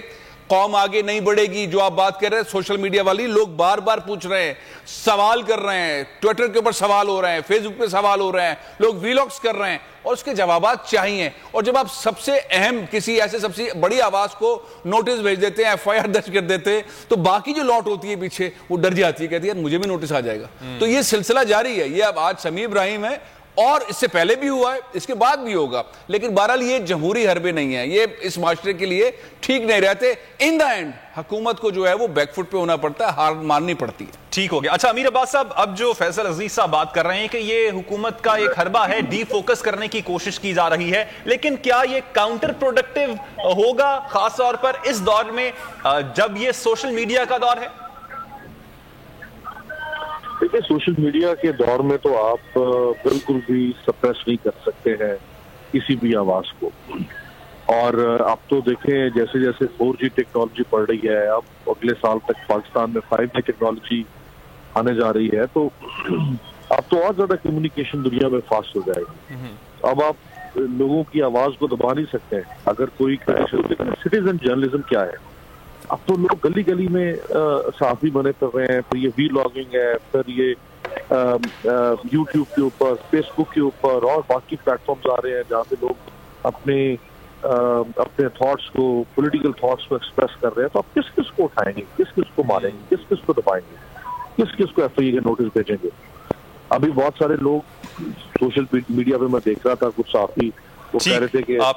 S5: قوم آگے نہیں بڑھے گی. جو آپ بات کر رہے ہیں سوشل میڈیا والی, لوگ بار بار پوچھ رہے ہیں, سوال کر رہے ہیں, ٹویٹر کے اوپر سوال ہو رہے ہیں, فیس بک پہ سوال ہو رہے ہیں, لوگ ویلاگز کر رہے ہیں, اور اس کے جوابات چاہیے. اور جب آپ سب سے اہم کسی ایسے سب سے بڑی آواز کو نوٹس بھیج دیتے ہیں, ایف آئی آر درج کر دیتے ہیں, تو باقی جو لوٹ ہوتی ہے پیچھے وہ ڈر جاتی ہے, کہتی ہے مجھے بھی نوٹس آ جائے گا. تو یہ سلسلہ جاری ہے. یہ اب آج سمیع ابراہیم ہے, اور اس سے پہلے بھی ہوا ہے, اس کے بعد بھی ہوگا. لیکن بہرحال یہ جمہوری حربے نہیں ہیں, یہ اس معاشرے کے لیے ٹھیک نہیں رہتے. ان دا اینڈ حکومت کو جو ہے وہ بیک فٹ پہ ہونا پڑتا ہے, ہار ماننی پڑتی ہے.
S1: ٹھیک ہو گیا. اچھا امیر عباس صاحب, اب جو فیصل عزیز صاحب بات کر رہے ہیں کہ یہ حکومت کا ایک حربہ ہے, ڈی فوکس کرنے کی کوشش کی جا رہی ہے, لیکن کیا یہ کاؤنٹر پروڈکٹیو ہوگا, خاص طور پر اس دور میں جب یہ سوشل میڈیا کا دور ہے؟
S4: دیکھیں, سوشل میڈیا کے دور میں تو آپ بالکل بھی سپریس نہیں کر سکتے ہیں کسی بھی آواز کو. اور اب تو دیکھیں جیسے جیسے 4G ٹیکنالوجی بڑھ رہی ہے, اب اگلے سال تک پاکستان میں 5G ٹیکنالوجی آنے جا رہی ہے, تو اب تو اور زیادہ کمیونیکیشن دنیا میں فاسٹ ہو جائے گی. اب آپ لوگوں کی آواز کو دبا نہیں سکتے ہیں. اگر کوئی سٹیزن جرنلزم کیا ہے, اب تو لوگ گلی گلی میں صحافی بنے کر رہے ہیں. پھر یہ وی لاگنگ ہے, پھر یہ یوٹیوب کے اوپر, فیس بک کے اوپر اور باقی پلیٹ فارمز آ رہے ہیں جہاں پہ لوگ اپنے تھاٹس کو, پولیٹیکل تھاٹس کو ایکسپریس کر رہے ہیں. تو آپ کس کس کو اٹھائیں گے, کس کس کو ماریں گے, کس کس کو دبائیں گے, کس کس کو ایف آئی اے کے نوٹس بھیجیں گے؟ ابھی بہت سارے لوگ سوشل میڈیا پہ میں دیکھ رہا تھا, کچھ صحافی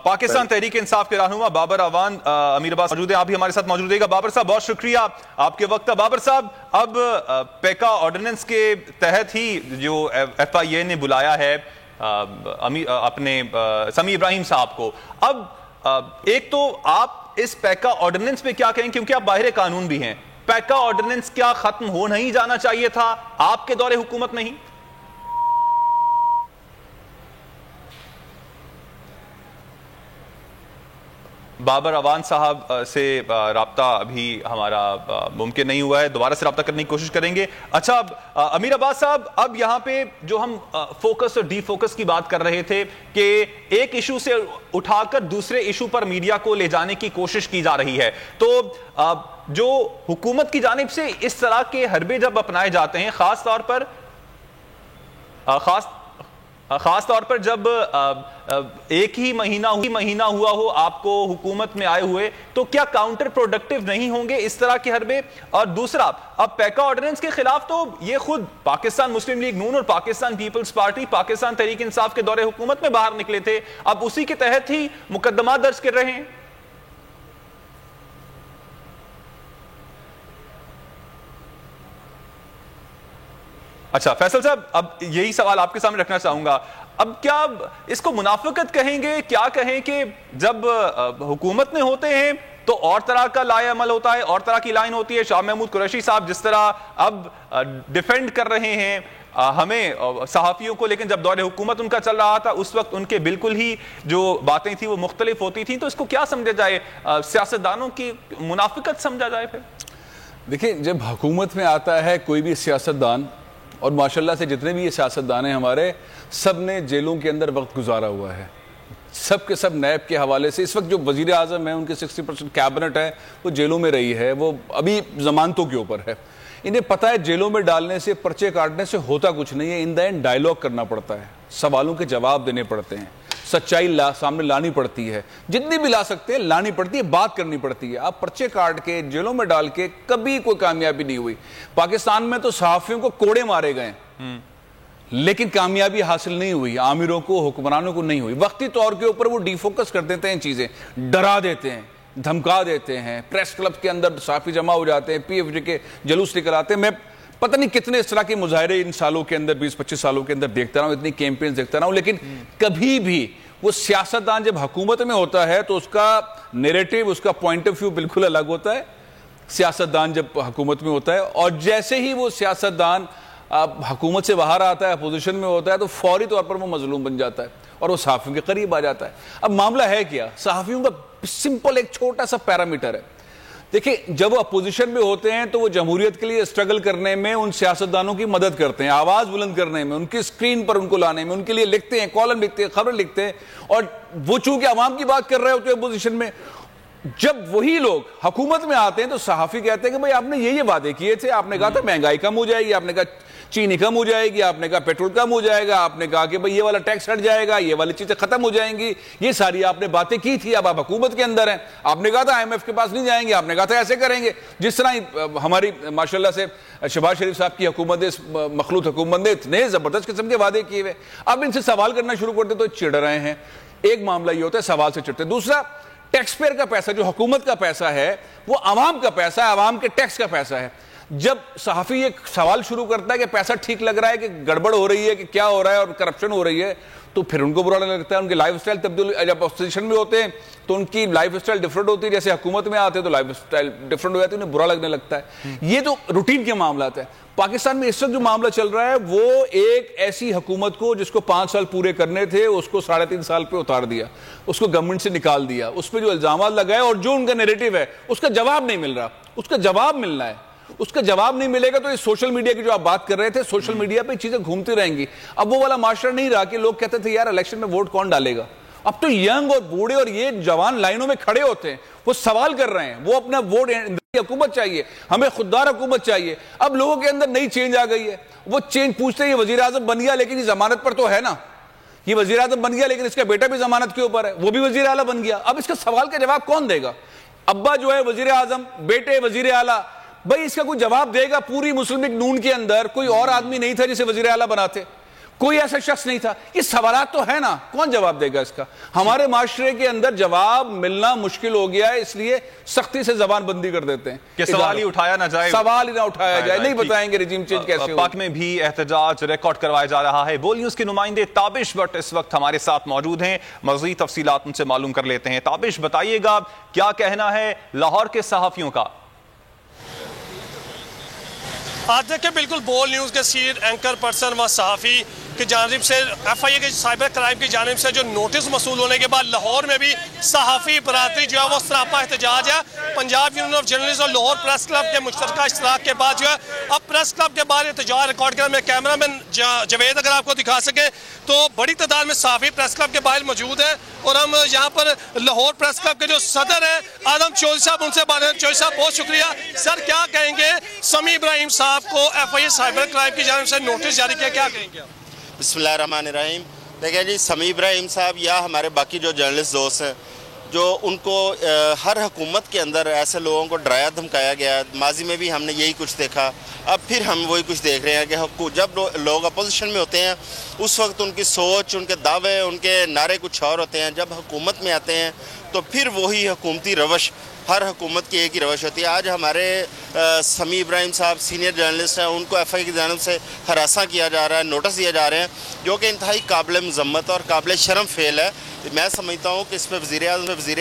S1: پاکستان تحریک انصاف کے رہنما بابر اعوان امیر عباس موجود ہیں, آپ بھی ہمارے ساتھ موجود رہے گا. بابر صاحب بہت شکریہ آپ کے وقت. بابر صاحب, اب پیکا آرڈیننس کے تحت ہی جو ایف آئی اے نے بلایا ہے اپنے سمیع ابراہیم صاحب کو, اب ایک تو آپ اس پیکا آرڈیننس پہ کیا کہیں, کیونکہ آپ باہر قانون بھی ہیں, پیکا آرڈیننس کیا ختم ہو نہیں جانا چاہیے تھا آپ کے دور حکومت میں ہی؟ بابر اعوان صاحب سے رابطہ ابھی ہمارا ممکن نہیں ہوا ہے, دوبارہ سے رابطہ کرنے کی کوشش کریں گے. اچھا امیر عباس صاحب, اب یہاں پہ جو ہم فوکس اور ڈی فوکس کی بات کر رہے تھے کہ ایک ایشو سے اٹھا کر دوسرے ایشو پر میڈیا کو لے جانے کی کوشش کی جا رہی ہے, تو جو حکومت کی جانب سے اس طرح کے حربے جب اپنائے جاتے ہیں, خاص طور پر جب ایک ہی مہینہ ہوا ہو آپ کو حکومت میں آئے ہوئے, تو کیا کاؤنٹر پروڈکٹیو نہیں ہوں گے اس طرح کے حربے؟ اور دوسرا, اب پیکا آرڈیننس کے خلاف تو یہ خود پاکستان مسلم لیگ نون اور پاکستان پیپلز پارٹی پاکستان تحریک انصاف کے دور حکومت میں باہر نکلے تھے, اب اسی کے تحت ہی مقدمات درج کر رہے ہیں. اچھا فیصل صاحب, اب یہی سوال آپ کے سامنے رکھنا چاہوں گا, اب کیا اس کو منافقت کہیں گے, کیا کہیں کہ جب حکومت میں ہوتے ہیں تو اور طرح کا لائے عمل ہوتا ہے, اور طرح کی لائن ہوتی ہے. شاہ محمود قریشی صاحب جس طرح اب ڈیفینڈ کر رہے ہیں ہمیں صحافیوں کو, لیکن جب دور حکومت ان کا چل رہا تھا اس وقت ان کے بالکل ہی جو باتیں تھیں وہ مختلف ہوتی تھیں. تو اس کو کیا سمجھا جائے, سیاستدانوں کی منافقت سمجھا جائے پھر؟
S5: دیکھیں, جب حکومت میں آتا ہے کوئی بھی سیاستدان, اور ماشاءاللہ سے جتنے بھی یہ سیاستدان ہیں ہمارے, سب نے جیلوں کے اندر وقت گزارا ہوا ہے, سب کے سب نیب کے حوالے سے. اس وقت جو وزیر اعظم ہیں ان کے 60% کیبنٹ ہے وہ جیلوں میں رہی ہے, وہ ابھی ضمانتوں کے اوپر ہے. انہیں پتہ ہے جیلوں میں ڈالنے سے, پرچے کاٹنے سے ہوتا کچھ نہیں ہے. ان دا اینڈ ڈائیلاگ کرنا پڑتا ہے, سوالوں کے جواب دینے پڑتے ہیں, سچائی سامنے لانی پڑتی ہے, جتنی بھی لا سکتے ہیں لانی پڑتی ہے, بات کرنی پڑتی ہے. آپ پرچے کاٹ کے جیلوں میں ڈال کے کبھی کوئی کامیابی نہیں ہوئی. پاکستان میں تو صحافیوں کو کوڑے مارے گئے, لیکن کامیابی حاصل نہیں ہوئی، آمروں کو، حکمرانوں کو نہیں ہوئی. وقتی طور کے اوپر وہ ڈی فوکس کر دیتے ہیں چیزیں، ڈرا دیتے ہیں، دھمکا دیتے ہیں، پریس کلب کے اندر صحافی جمع ہو جاتے ہیں، پی ایف ڈی کے جلوس نکل آتے ہیں. میں پتہ نہیں کتنے اس طرح کے مظاہرے ان سالوں کے اندر، 20-25 سالوں کے اندر دیکھتا رہا ہوں، اتنی کیمپینز دیکھتا رہا ہوں، لیکن کبھی بھی وہ سیاستدان جب حکومت میں ہوتا ہے تو اس کا نیریٹو، اس کا پوائنٹ آف ویو بالکل الگ ہوتا ہے سیاستدان جب حکومت میں ہوتا ہے. اور جیسے ہی وہ سیاستدان حکومت سے باہر آتا ہے، اپوزیشن میں ہوتا ہے، تو فوری طور پر وہ مظلوم بن جاتا ہے اور وہ صحافیوں کے قریب آ جاتا ہے. اب معاملہ ہے کیا؟ صحافیوں کا سمپل ایک چھوٹا سا پیرامیٹر ہے. دیکھیں، جب وہ اپوزیشن میں ہوتے ہیں تو وہ جمہوریت کے لیے اسٹرگل کرنے میں ان سیاستدانوں کی مدد کرتے ہیں، آواز بلند کرنے میں، ان کی اسکرین پر ان کو لانے میں، ان کے لیے لکھتے ہیں، کالم لکھتے ہیں، خبر لکھتے ہیں. اور وہ چونکہ عوام کی بات کر رہے ہوتے ہیں اپوزیشن میں، جب وہی لوگ حکومت میں آتے ہیں تو صحافی کہتے ہیں کہ بھئی آپ نے یہ وعدے کیے تھے، آپ نے کہا تھا مہنگائی کم ہو جائے گی، آپ نے کہا چینی کم ہو جائے گی، آپ نے کہا پیٹرول کم ہو جائے گا، آپ نے کہا کہ بھئی یہ والا ٹیکس ہٹ جائے گا، یہ والی چیزیں ختم ہو جائیں گی، یہ ساری آپ نے باتیں کی تھی. اب آپ حکومت کے اندر ہیں، آپ نے کہا تھا IMF کے پاس نہیں جائیں گے، آپ نے کہا تھا ایسے کریں گے. جس طرح ہماری ماشاءاللہ سے شہباز شریف صاحب کی حکومت، مخلوط حکومت نے اتنے زبردست قسم کے وعدے کیے ہوئے، اب ان سے سوال کرنا شروع کرتے تو چڑ رہے ہیں. ایک معاملہ یہ ہوتا ہے سوال سے چڑھتے. دوسرا، ٹیکس پیئر کا پیسہ جو حکومت کا پیسہ ہے وہ عوام کا پیسہ ہے، عوام کے ٹیکس کا پیسہ ہے. جب صحافی ایک سوال شروع کرتا ہے کہ پیسہ ٹھیک لگ رہا ہے کہ گڑبڑ ہو رہی ہے کہ کیا ہو رہا ہے اور کرپشن ہو رہی ہے، تو پھر ان کو برا لگتا ہے. ان کی لائف سٹائل تبدیل، جب اپوزیشن میں ہوتے ہیں تو ان کی لائف سٹائل ڈیفرنٹ ہوتی ہے، جیسے حکومت میں آتے ہیں تو لائف سٹائل ڈیفرنٹ ہو جاتی ہے، انہیں برا لگنے لگتا ہے. یہ تو روٹین کے معاملات ہیں. پاکستان میں اس وقت جو معاملہ چل رہا ہے وہ ایک ایسی حکومت کو جس کو 5 سال پورے کرنے تھے اس کو 3.5 سال پہ اتار دیا، اس کو گورنمنٹ سے نکال دیا، اس پہ جو الزامات لگائے اور جو ان کا نیریٹو ہے اس کا جواب نہیں مل رہا. اس کا جواب ملنا ہے، اس کا جواب نہیں ملے گا تو یہ سوشل میڈیا کی جو آپ بات کر رہے تھے، سوشل میڈیا پہ چیزیں گھومتی رہیں گی. اب وہ والا معاشرہ نہیں رہا کہ لوگ کہتے تھے یار الیکشن میں ووٹ کون ڈالے گا. اب تو ینگ اور بوڑھے اور یہ جوان لائنوں میں کھڑے ہوتے ہیں، وہ سوال کر رہے ہیں، وہ اپنا ووٹ، حکومت چاہیے ہمیں، خوددار حکومت چاہیے. اب لوگوں کے اندر نئی چینج آ گئی ہے، وہ چینج پوچھتے ہیں یہ وزیر اعظم بن گیا لیکن یہ ضمانت پر تو ہے نا، یہ وزیر اعظم بن گیا لیکن اس کا بیٹا بھی ضمانت کے اوپر ہے، وہ بھی وزیر اعلیٰ بن گیا. اب اس کا سوال کا جواب کون دے گا؟ ابا جو ہے وزیر اعظم، بیٹے وزیر اعلیٰ، بھئی اس کا کوئی جواب دے گا؟ پوری مسلم لیگ نون کے اندر کوئی اور آدمی نہیں تھا جسے وزیر اعلیٰ بناتے، کوئی ایسا شخص نہیں تھا. یہ سوالات تو ہے نا، کون جواب دے گا اس کا؟ ہمارے معاشرے کے اندر جواب ملنا مشکل ہو گیا ہے، اس لیے سختی سے زبان بندی کر دیتے ہیں
S1: کہ سوال ہی اٹھایا نہ جائے،
S5: سوال ہی نہ اٹھایا جائے، نہیں بتائیں گے رجیم چینج کیسے ہو.
S1: پاک میں بھی احتجاج ریکارڈ کروایا جا رہا ہے. بول نیوز کے نمائندے تابش بٹ اس وقت ہمارے ساتھ موجود ہیں، مزید تفصیلات ان سے معلوم کر لیتے ہیں. تابش بتائیے گا کیا کہنا ہے لاہور کے صحافیوں کا؟
S6: آج دیکھیں بالکل بول نیوز کے سینئر اینکر پرسن و صحافی کی جانب سے ایف آئی اے کے سائبر کرائم کی جانب سے جو نوٹس موصول ہونے کے بعد لاہور میں بھی صحافی برادری جو ہے وہ سراپا احتجاج ہے. پنجاب یونین آف جرنلسٹ اور لاہور پریس کلب کے مشترکہ اشتراک کے بعد جو ہے اب پریس کلب کے بعد احتجاج ریکارڈ کر، میں کیمرہ مین جاوید اگر آپ کو دکھا سکے تو بڑی تعداد میں صحافی پریس کلب کے باہر موجود ہیں. اور ہم یہاں پر لاہور پریس کلب کے جو صدر ہیں آدم چودھری صاحب، ان سے بات کریں. چودھری صاحب بہت شکریہ. سر کیا کہیں گے سمیع ابراہیم صاحب کو F I A cyber crime کی جانب سے نوٹس جاری کیا، کیا کہیں گے؟
S7: بسم اللہ الرحمن الرحیم. دیکھیں جی، سمیع ابراہیم صاحب یا ہمارے باقی جو جرنلسٹ دوست ہیں جو ان کو ہر حکومت کے اندر ایسے لوگوں کو ڈرایا دھمکایا گیا ہے. ماضی میں بھی ہم نے یہی کچھ دیکھا، اب پھر ہم وہی کچھ دیکھ رہے ہیں کہ جب لوگ اپوزیشن میں ہوتے ہیں اس وقت ان کی سوچ، ان کے دعوے، ان کے نعرے کچھ اور ہوتے ہیں. جب حکومت میں آتے ہیں تو پھر وہی حکومتی روش، ہر حکومت کی ایک ہی روش ہوتی ہے. آج ہمارے سمیع ابراہیم صاحب سینئر جرنلسٹ ہیں، ان کو ایف آئی کی جانب سے ہراساں کیا جا رہا ہے، نوٹس دیے جا رہے ہیں، جو کہ انتہائی قابل مذمت اور قابل شرم فعل ہے. میں سمجھتا ہوں کہ اس پہ وزیر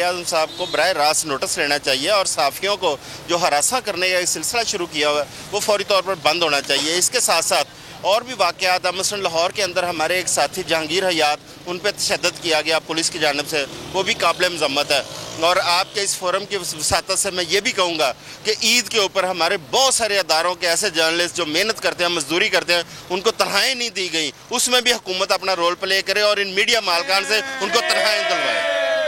S7: اعظم صاحب کو براہ راست نوٹس لینا چاہیے اور صحافیوں کو جو ہراساں کرنے کا ایک سلسلہ شروع کیا ہوا ہے وہ فوری طور پر بند ہونا چاہیے. اس کے ساتھ ساتھ اور بھی واقعات، مثلا لاہور کے اندر ہمارے ایک ساتھی جہانگیر حیات، ان پہ تشدد کیا گیا پولیس کی جانب سے، وہ بھی قابل مذمت ہے. اور آپ کے اس فورم کی وساطت سے میں یہ بھی کہوں گا کہ عید کے اوپر ہمارے بہت سارے اداروں کے ایسے جرنلسٹ جو محنت کرتے ہیں، مزدوری کرتے ہیں، ان کو تنخواہیں نہیں دی گئیں، اس میں بھی حکومت اپنا رول پلے کرے اور ان میڈیا مالکان سے ان کو تنخواہیں دلوائے.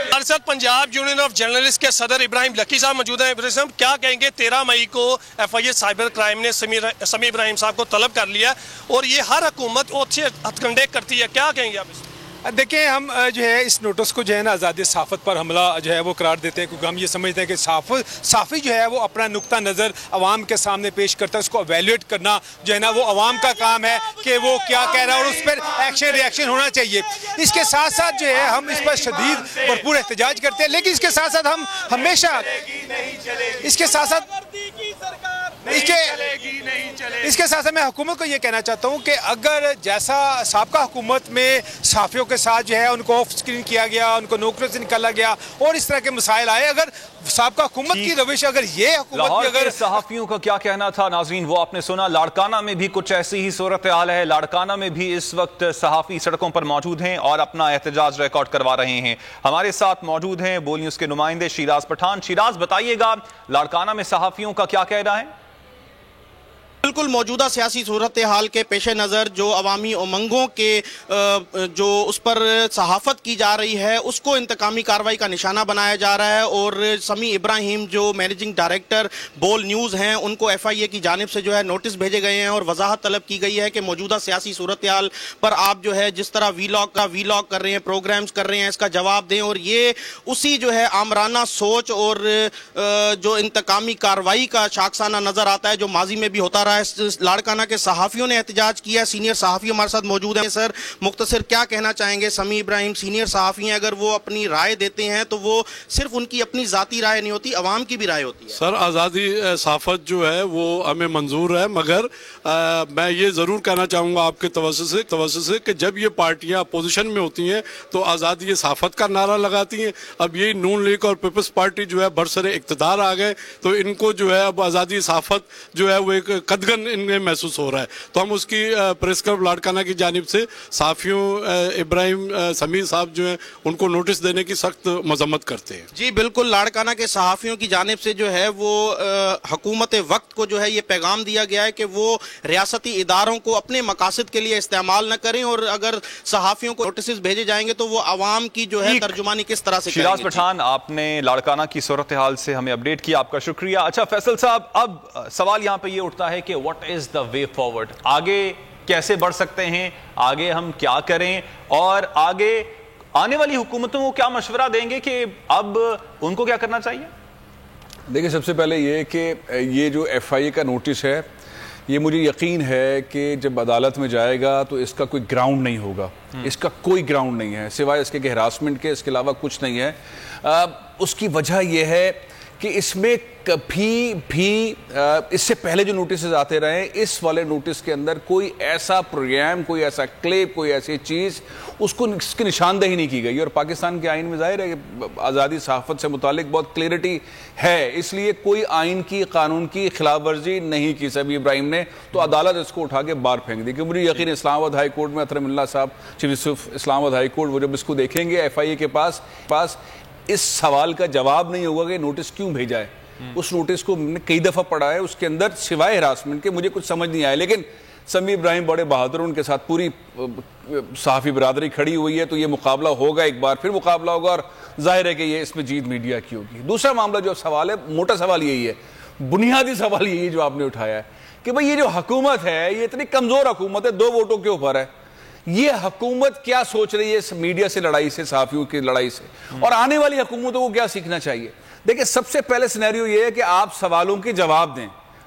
S6: ہمارے ساتھ پنجاب یونین آف جرنلسٹ کے صدر ابراہیم لکی صاحب موجود ہیں. ابراہیم صاحب کیا کہیں گے؟ 13 مئی کو F I A cyber crime نے سمیع ابراہیم صاحب کو طلب کر لیا اور یہ ہر حکومت اچھے ہتھ کنڈے کرتی ہے، کیا کہیں گے آپ اس؟
S8: دیکھیں ہم جو ہے اس نوٹس کو جو ہے نا آزادی صحافت پر حملہ جو ہے وہ قرار دیتے ہیں، کیونکہ ہم یہ سمجھتے ہیں کہ صحافی جو ہے وہ اپنا نقطہ نظر عوام کے سامنے پیش کرتا ہے، اس کو ایویلیویٹ کرنا جو ہے نا وہ عوام کا کام ہے کہ وہ کیا کہہ رہا ہے اور اس پر ایکشن ریئیکشن ہونا چاہیے۔ اس کے ساتھ ساتھ جو ہے ہم اس پر شدید بھرپور احتجاج کرتے ہیں، لیکن اس کے ساتھ ساتھ ہم ہمیشہ میں حکومت کو یہ کہنا چاہتا ہوں کہ اگر جیسا سابقہ حکومت میں صحافیوں کے ساتھ جو ہے ان کو آف سکرین کیا گیا، ان کو نوکریوں سے نکالا گیا اور اس طرح کے مسائل آئے، اگر سابقہ حکومت کی روش اگر یہ حکومت بھی اگر
S1: صحافیوں کا کیا کہنا تھا ناظرین وہ آپ نے سنا۔ لاڑکانہ میں بھی کچھ ایسی ہی صورتحال ہے، لاڑکانہ میں بھی اس وقت صحافی سڑکوں پر موجود ہیں اور اپنا احتجاج ریکارڈ کروا رہے ہیں۔ ہمارے ساتھ موجود ہیں بول نیوز کے نمائندے شیراز پٹھان۔ شیراز بتائیے گا لاڑکانہ میں صحافیوں کا کیا کہنا ہے؟
S9: بالکل موجودہ سیاسی صورتحال کے پیش نظر جو عوامی امنگوں کے جو اس پر صحافت کی جا رہی ہے اس کو انتقامی کارروائی کا نشانہ بنایا جا رہا ہے، اور سمیع ابراہیم جو مینیجنگ ڈائریکٹر بول نیوز ہیں ان کو ایف آئی اے کی جانب سے جو ہے نوٹس بھیجے گئے ہیں اور وضاحت طلب کی گئی ہے کہ موجودہ سیاسی صورتحال پر آپ جو ہے جس طرح وی لاگ کر رہے ہیں، پروگرامز کر رہے ہیں، اس کا جواب دیں، اور یہ اسی جو ہے آمرانہ سوچ اور جو انتقامی کارروائی کا شاخسانہ نظر آتا ہے جو ماضی میں بھی ہوتا رہا ہے۔ لاڑکانہ کے صحافیوں نے احتجاج کیا، سینئر صحافی ہمارے ساتھ موجود ہیں۔ سر مختصر کیا کہنا چاہیں گے؟ سمیع ابراہیم سینئر صحافی ہیں، اگر وہ اپنی رائے دیتے ہیں تو وہ صرف ان کی اپنی ذاتی رائے نہیں ہوتی، عوام کی بھی رائے ہوتی ہے۔
S10: سر آزادی صحافت جو ہے وہ ہمیں منظور ہے، مگر میں یہ ضرور کہنا چاہوں گا آپ کے توسط سے کہ جب یہ پارٹیاں اپوزیشن میں ہوتی ہیں تو آزادی صحافت کا نعرہ لگاتی ہیں۔ اب یہ نون لیگ اور پیپلز پارٹی جو ہے برسر اقتدار آ گئے تو ان کو جو ہے اب آزادی صحافت جو ہے وہ ایک قدغن ان میں محسوس ہو رہا ہے، تو ہم اس کی پریس کلب لاڑکانہ کی جانب سے صحافیوں ابراہیم سمیع صاحب جو ہیں ان کو نوٹس دینے کی سخت مذمت کرتے ہیں۔
S9: جی بالکل، لاڑکانہ کے صحافیوں کی جانب سے جو ہے وہ حکومت وقت کو جو ہے یہ پیغام دیا گیا ہے کہ وہ ریاستی اداروں کو اپنے مقاصد کے لیے استعمال نہ کریں، اور اگر صحافیوں کو نوٹسز بھیجے جائیں گے تو وہ عوام کی جو ہے ترجمانی کس طرح سے کریں گے۔
S1: شیراز پٹھان آپ نے لاڑکانہ کی صورتحال سے ہمیں اپڈیٹ کیا، آپ کا شکریہ۔ اچھا فیصل صاحب، اب سوال یہاں پہ یہ اٹھتا ہے کہ what is the way forward? آگے کیسے بڑھ سکتے ہیں؟ آگے ہم کیا کریں؟ اور آگے آنے والی حکومتوں کو کیا مشورہ دیں گے کہ اب ان کو کیا کرنا چاہیے؟
S5: دیکھیں سب سے پہلے یہ کہ یہ جو ایف آئی اے کا نوٹس ہے یہ مجھے یقین ہے کہ جب عدالت میں جائے گا تو اس کا کوئی گراؤنڈ نہیں ہوگا، اس کا کوئی گراؤنڈ نہیں ہے سوائے اس کے کہ ہراسمنٹ کے، اس کے علاوہ کچھ نہیں ہے۔ اس کی وجہ یہ ہے کہ اس میں کبھی بھی اس سے پہلے جو نوٹسز آتے رہے اس والے نوٹس کے اندر کوئی ایسا پروگرام، کوئی ایسا کلپ، کوئی ایسی چیز اس کی نشاندہی نہیں کی گئی، اور پاکستان کے آئین میں ظاہر ہے کہ آزادی صحافت سے متعلق بہت کلیئرٹی ہے، اس لیے کوئی آئین کی قانون کی خلاف ورزی نہیں کی سمیع ابراہیم نے، تو عدالت اس کو اٹھا کے باہر پھینک دی۔ کہ مجھے یقین اسلام آباد ہائی کورٹ میں اطہر اللہ صاحب چیف جسٹس اسلام آباد ہائی کورٹ وہ جب اس کو دیکھیں گے ایف آئی اے کے پاس اس سوال کا جواب نہیں ہوگا کہ نوٹس کیوں بھیجا ہے۔ اس نوٹس کو میں نے کئی دفعہ پڑھا ہے، اس کے اندر سوائے ہراسمنٹ کے مجھے کچھ سمجھ نہیں آیا، لیکن سمیع ابراہیم بڑے بہادر، ان کے ساتھ پوری صحافی برادری کھڑی ہوئی ہے، تو یہ مقابلہ ہوگا، ایک بار پھر مقابلہ ہوگا، اور ظاہر ہے کہ یہ اس میں جیت میڈیا کی ہوگی۔ دوسرا معاملہ جو سوال ہے، موٹا سوال یہی ہے، بنیادی سوال یہی ہے جو آپ نے اٹھایا ہے کہ بھئی یہ جو حکومت ہے یہ اتنی کمزور حکومت ہے، 2 ووٹوں کے اوپر ہے، یہ حکومت کیا سوچ رہی ہے اس میڈیا سے لڑائی سے، صحافیوں کی لڑائی سے، اور آنے والی حکومتوں کو کیا سیکھنا چاہیے؟ دیکھیں سب سے پہلے سینیریو یہ ہے کہ آپ سوالوں کے جواب دیں،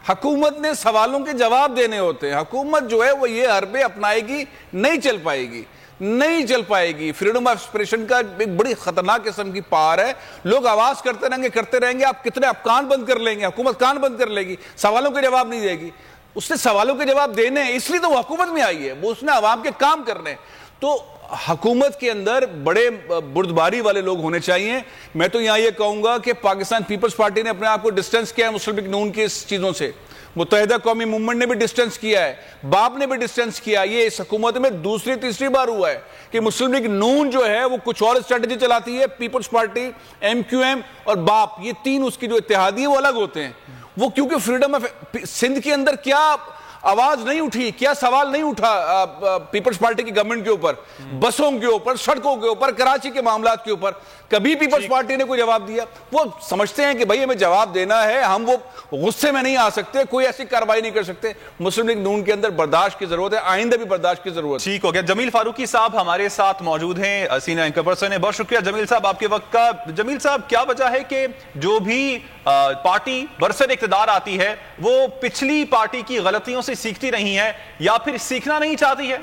S5: حکومت نے سوالوں کے جواب دینے ہوتے ہیں، حکومت جو ہے وہ یہ حربے اپنائے گی نہیں چل پائے گی، فریڈم آف ایکسپریشن کا ایک بڑی خطرناک قسم کی پار ہے، لوگ آواز کرتے رہیں گے، آپ کتنے آپ کان بند کر لیں گے، حکومت کان بند کر لے گی، سوالوں کے جواب نہیں دے گی، اس نے سوالوں کے جواب دینے ہیں، اس لیے تو وہ حکومت میں آئی ہے، وہ اس نے عوام کے کام کرنے، تو حکومت کے اندر بڑے بردباری والے لوگ ہونے چاہیے۔ میں تو یہاں یہ کہوں گا کہ پاکستان پیپلز پارٹی نے اپنے آپ کو ڈسٹنس کیا ہے مسلم لیگ نون کی اس چیزوں سے، متحدہ قومی موومنٹ نے بھی ڈسٹنس کیا ہے، باپ نے بھی ڈسٹنس کیا، یہ اس حکومت میں دوسری تیسری بار ہوا ہے کہ مسلم لیگ نون جو ہے وہ کچھ اور اسٹریٹجی چلاتی ہے، پیپلز پارٹی، ایم کیو ایم اور باپ، یہ 3 اس کی جو اتحادی ہے وہ الگ ہوتے ہیں، وہ کیونکہ فریڈم آف سندھ کے اندر کیا آواز نہیں اٹھی, کیا سوال نہیں اٹھا پیپلز پارٹی کی گورنمنٹ کے اوپر, بسوں کے اوپر, سڑکوں کے اوپر, کراچی کے معاملات کے اوپر؟ کبھی پیپلز پارٹی نے کوئی جواب دیا؟ وہ سمجھتے ہیں کہ بھئی ہمیں جواب دینا ہے, ہم وہ غصے میں نہیں آ سکتے, کوئی ایسی کارروائی نہیں کر سکتے. مسلم لیگ نون کے اندر برداشت کی ضرورت ہے, آئندہ بھی برداشت کی ضرورت ہے.
S1: ٹھیک ہو گیا. جمیل فاروقی صاحب ہمارے ساتھ موجود ہیں, سینئر اینکر پرسن ہیں. بہت شکریہ جمیل صاحب آپ کے وقت کا. جمیل صاحب, کیا وجہ ہے کہ جو بھی پارٹی برسر اقتدار آتی ہے وہ پچھلی پارٹی کی غلطیوں سے سیکھتی نہیں ہے یا پھر سیکھنا نہیں چاہتی ہے؟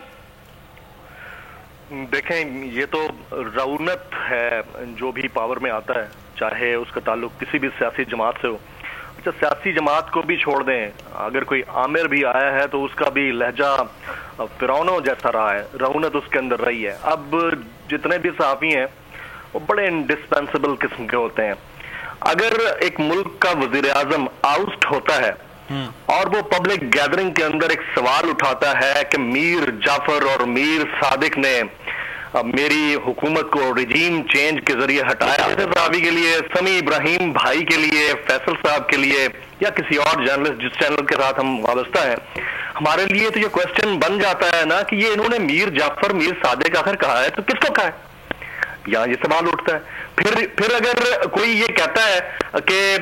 S11: دیکھیں, یہ تو رونت ہے جو بھی پاور میں آتا ہے, چاہے اس کا تعلق کسی بھی سیاسی جماعت سے ہو. اچھا, سیاسی جماعت کو بھی چھوڑ دیں, اگر کوئی عامر بھی آیا ہے تو اس کا بھی لہجہ فرعونوں جیسا رہا ہے, رونت اس کے اندر رہی ہے. اب جتنے بھی صحافی ہیں وہ بڑے انڈسپینسبل قسم کے ہوتے ہیں. اگر ایک ملک کا وزیر اعظم آؤسٹ ہوتا ہے اور وہ پبلک گیدرنگ کے اندر ایک سوال اٹھاتا ہے کہ میر جعفر اور میر صادق نے میری حکومت کو رجیم چینج کے ذریعے ہٹایا, صحافی کے لیے, سمی ابراہیم بھائی کے لیے, فیصل صاحب کے لیے یا کسی اور جرنلسٹ جس چینل کے ساتھ ہم وابستہ ہیں, ہمارے لیے تو یہ کوسچن بن جاتا ہے نا کہ یہ انہوں نے میر جعفر میر صادق آخر کہا ہے تو کس کو کہا ہے؟ یہاں یہ سوال اٹھتا ہے. پھر اگر کوئی یہ کہتا ہے کہ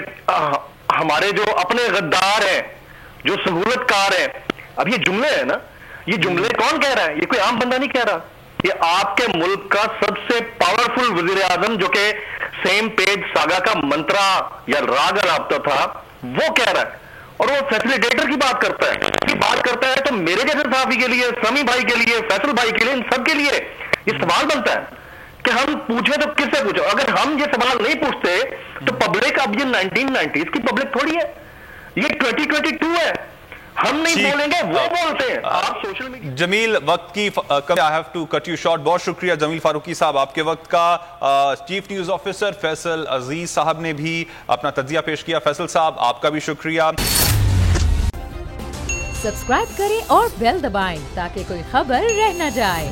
S11: ہمارے جو اپنے غدار ہیں, جو سہولت کار ہیں, اب یہ جملے ہیں نا, یہ جملے کون کہہ رہا ہے؟ یہ کوئی عام بندہ نہیں کہہ رہا, یہ آپ کے ملک کا سب سے پاورفل وزیر اعظم جو کہ سیم پیج ساگا کا منترا یا راگ رابطہ تھا وہ کہہ رہا ہے, اور وہ فیسلیٹیٹر کی بات کرتا ہے. یہ بات کرتا ہے تو میرے جیسے صحافی کے لیے, سمی بھائی کے لیے, فیصل بھائی کے لیے, ان سب کے لیے یہ سوال بنتا ہے کہ ہم پوچھیں تو کس سے پوچھیں. اگر ہم یہ سوال نہیں پوچھتے تو پبلک, اب یہ 1990s کی پبلک تھوڑی ہے, یہ 2022 ہے, ہم نہیں بولیں گے وہ بولتے ہیں. آپ سوشل میڈیا.
S1: جمیل, وقت کی I have to cut you short. بہت شکریہ جمیل فاروقی صاحب آپ کے وقت کا. چیف نیوز آفیسر فیصل عزیز صاحب نے بھی اپنا تجزیہ پیش کیا. فیصل صاحب آپ کا بھی شکریہ.
S12: سبسکرائب کریں اور بیل دبائیں تاکہ کوئی خبر رہ نہ جائے.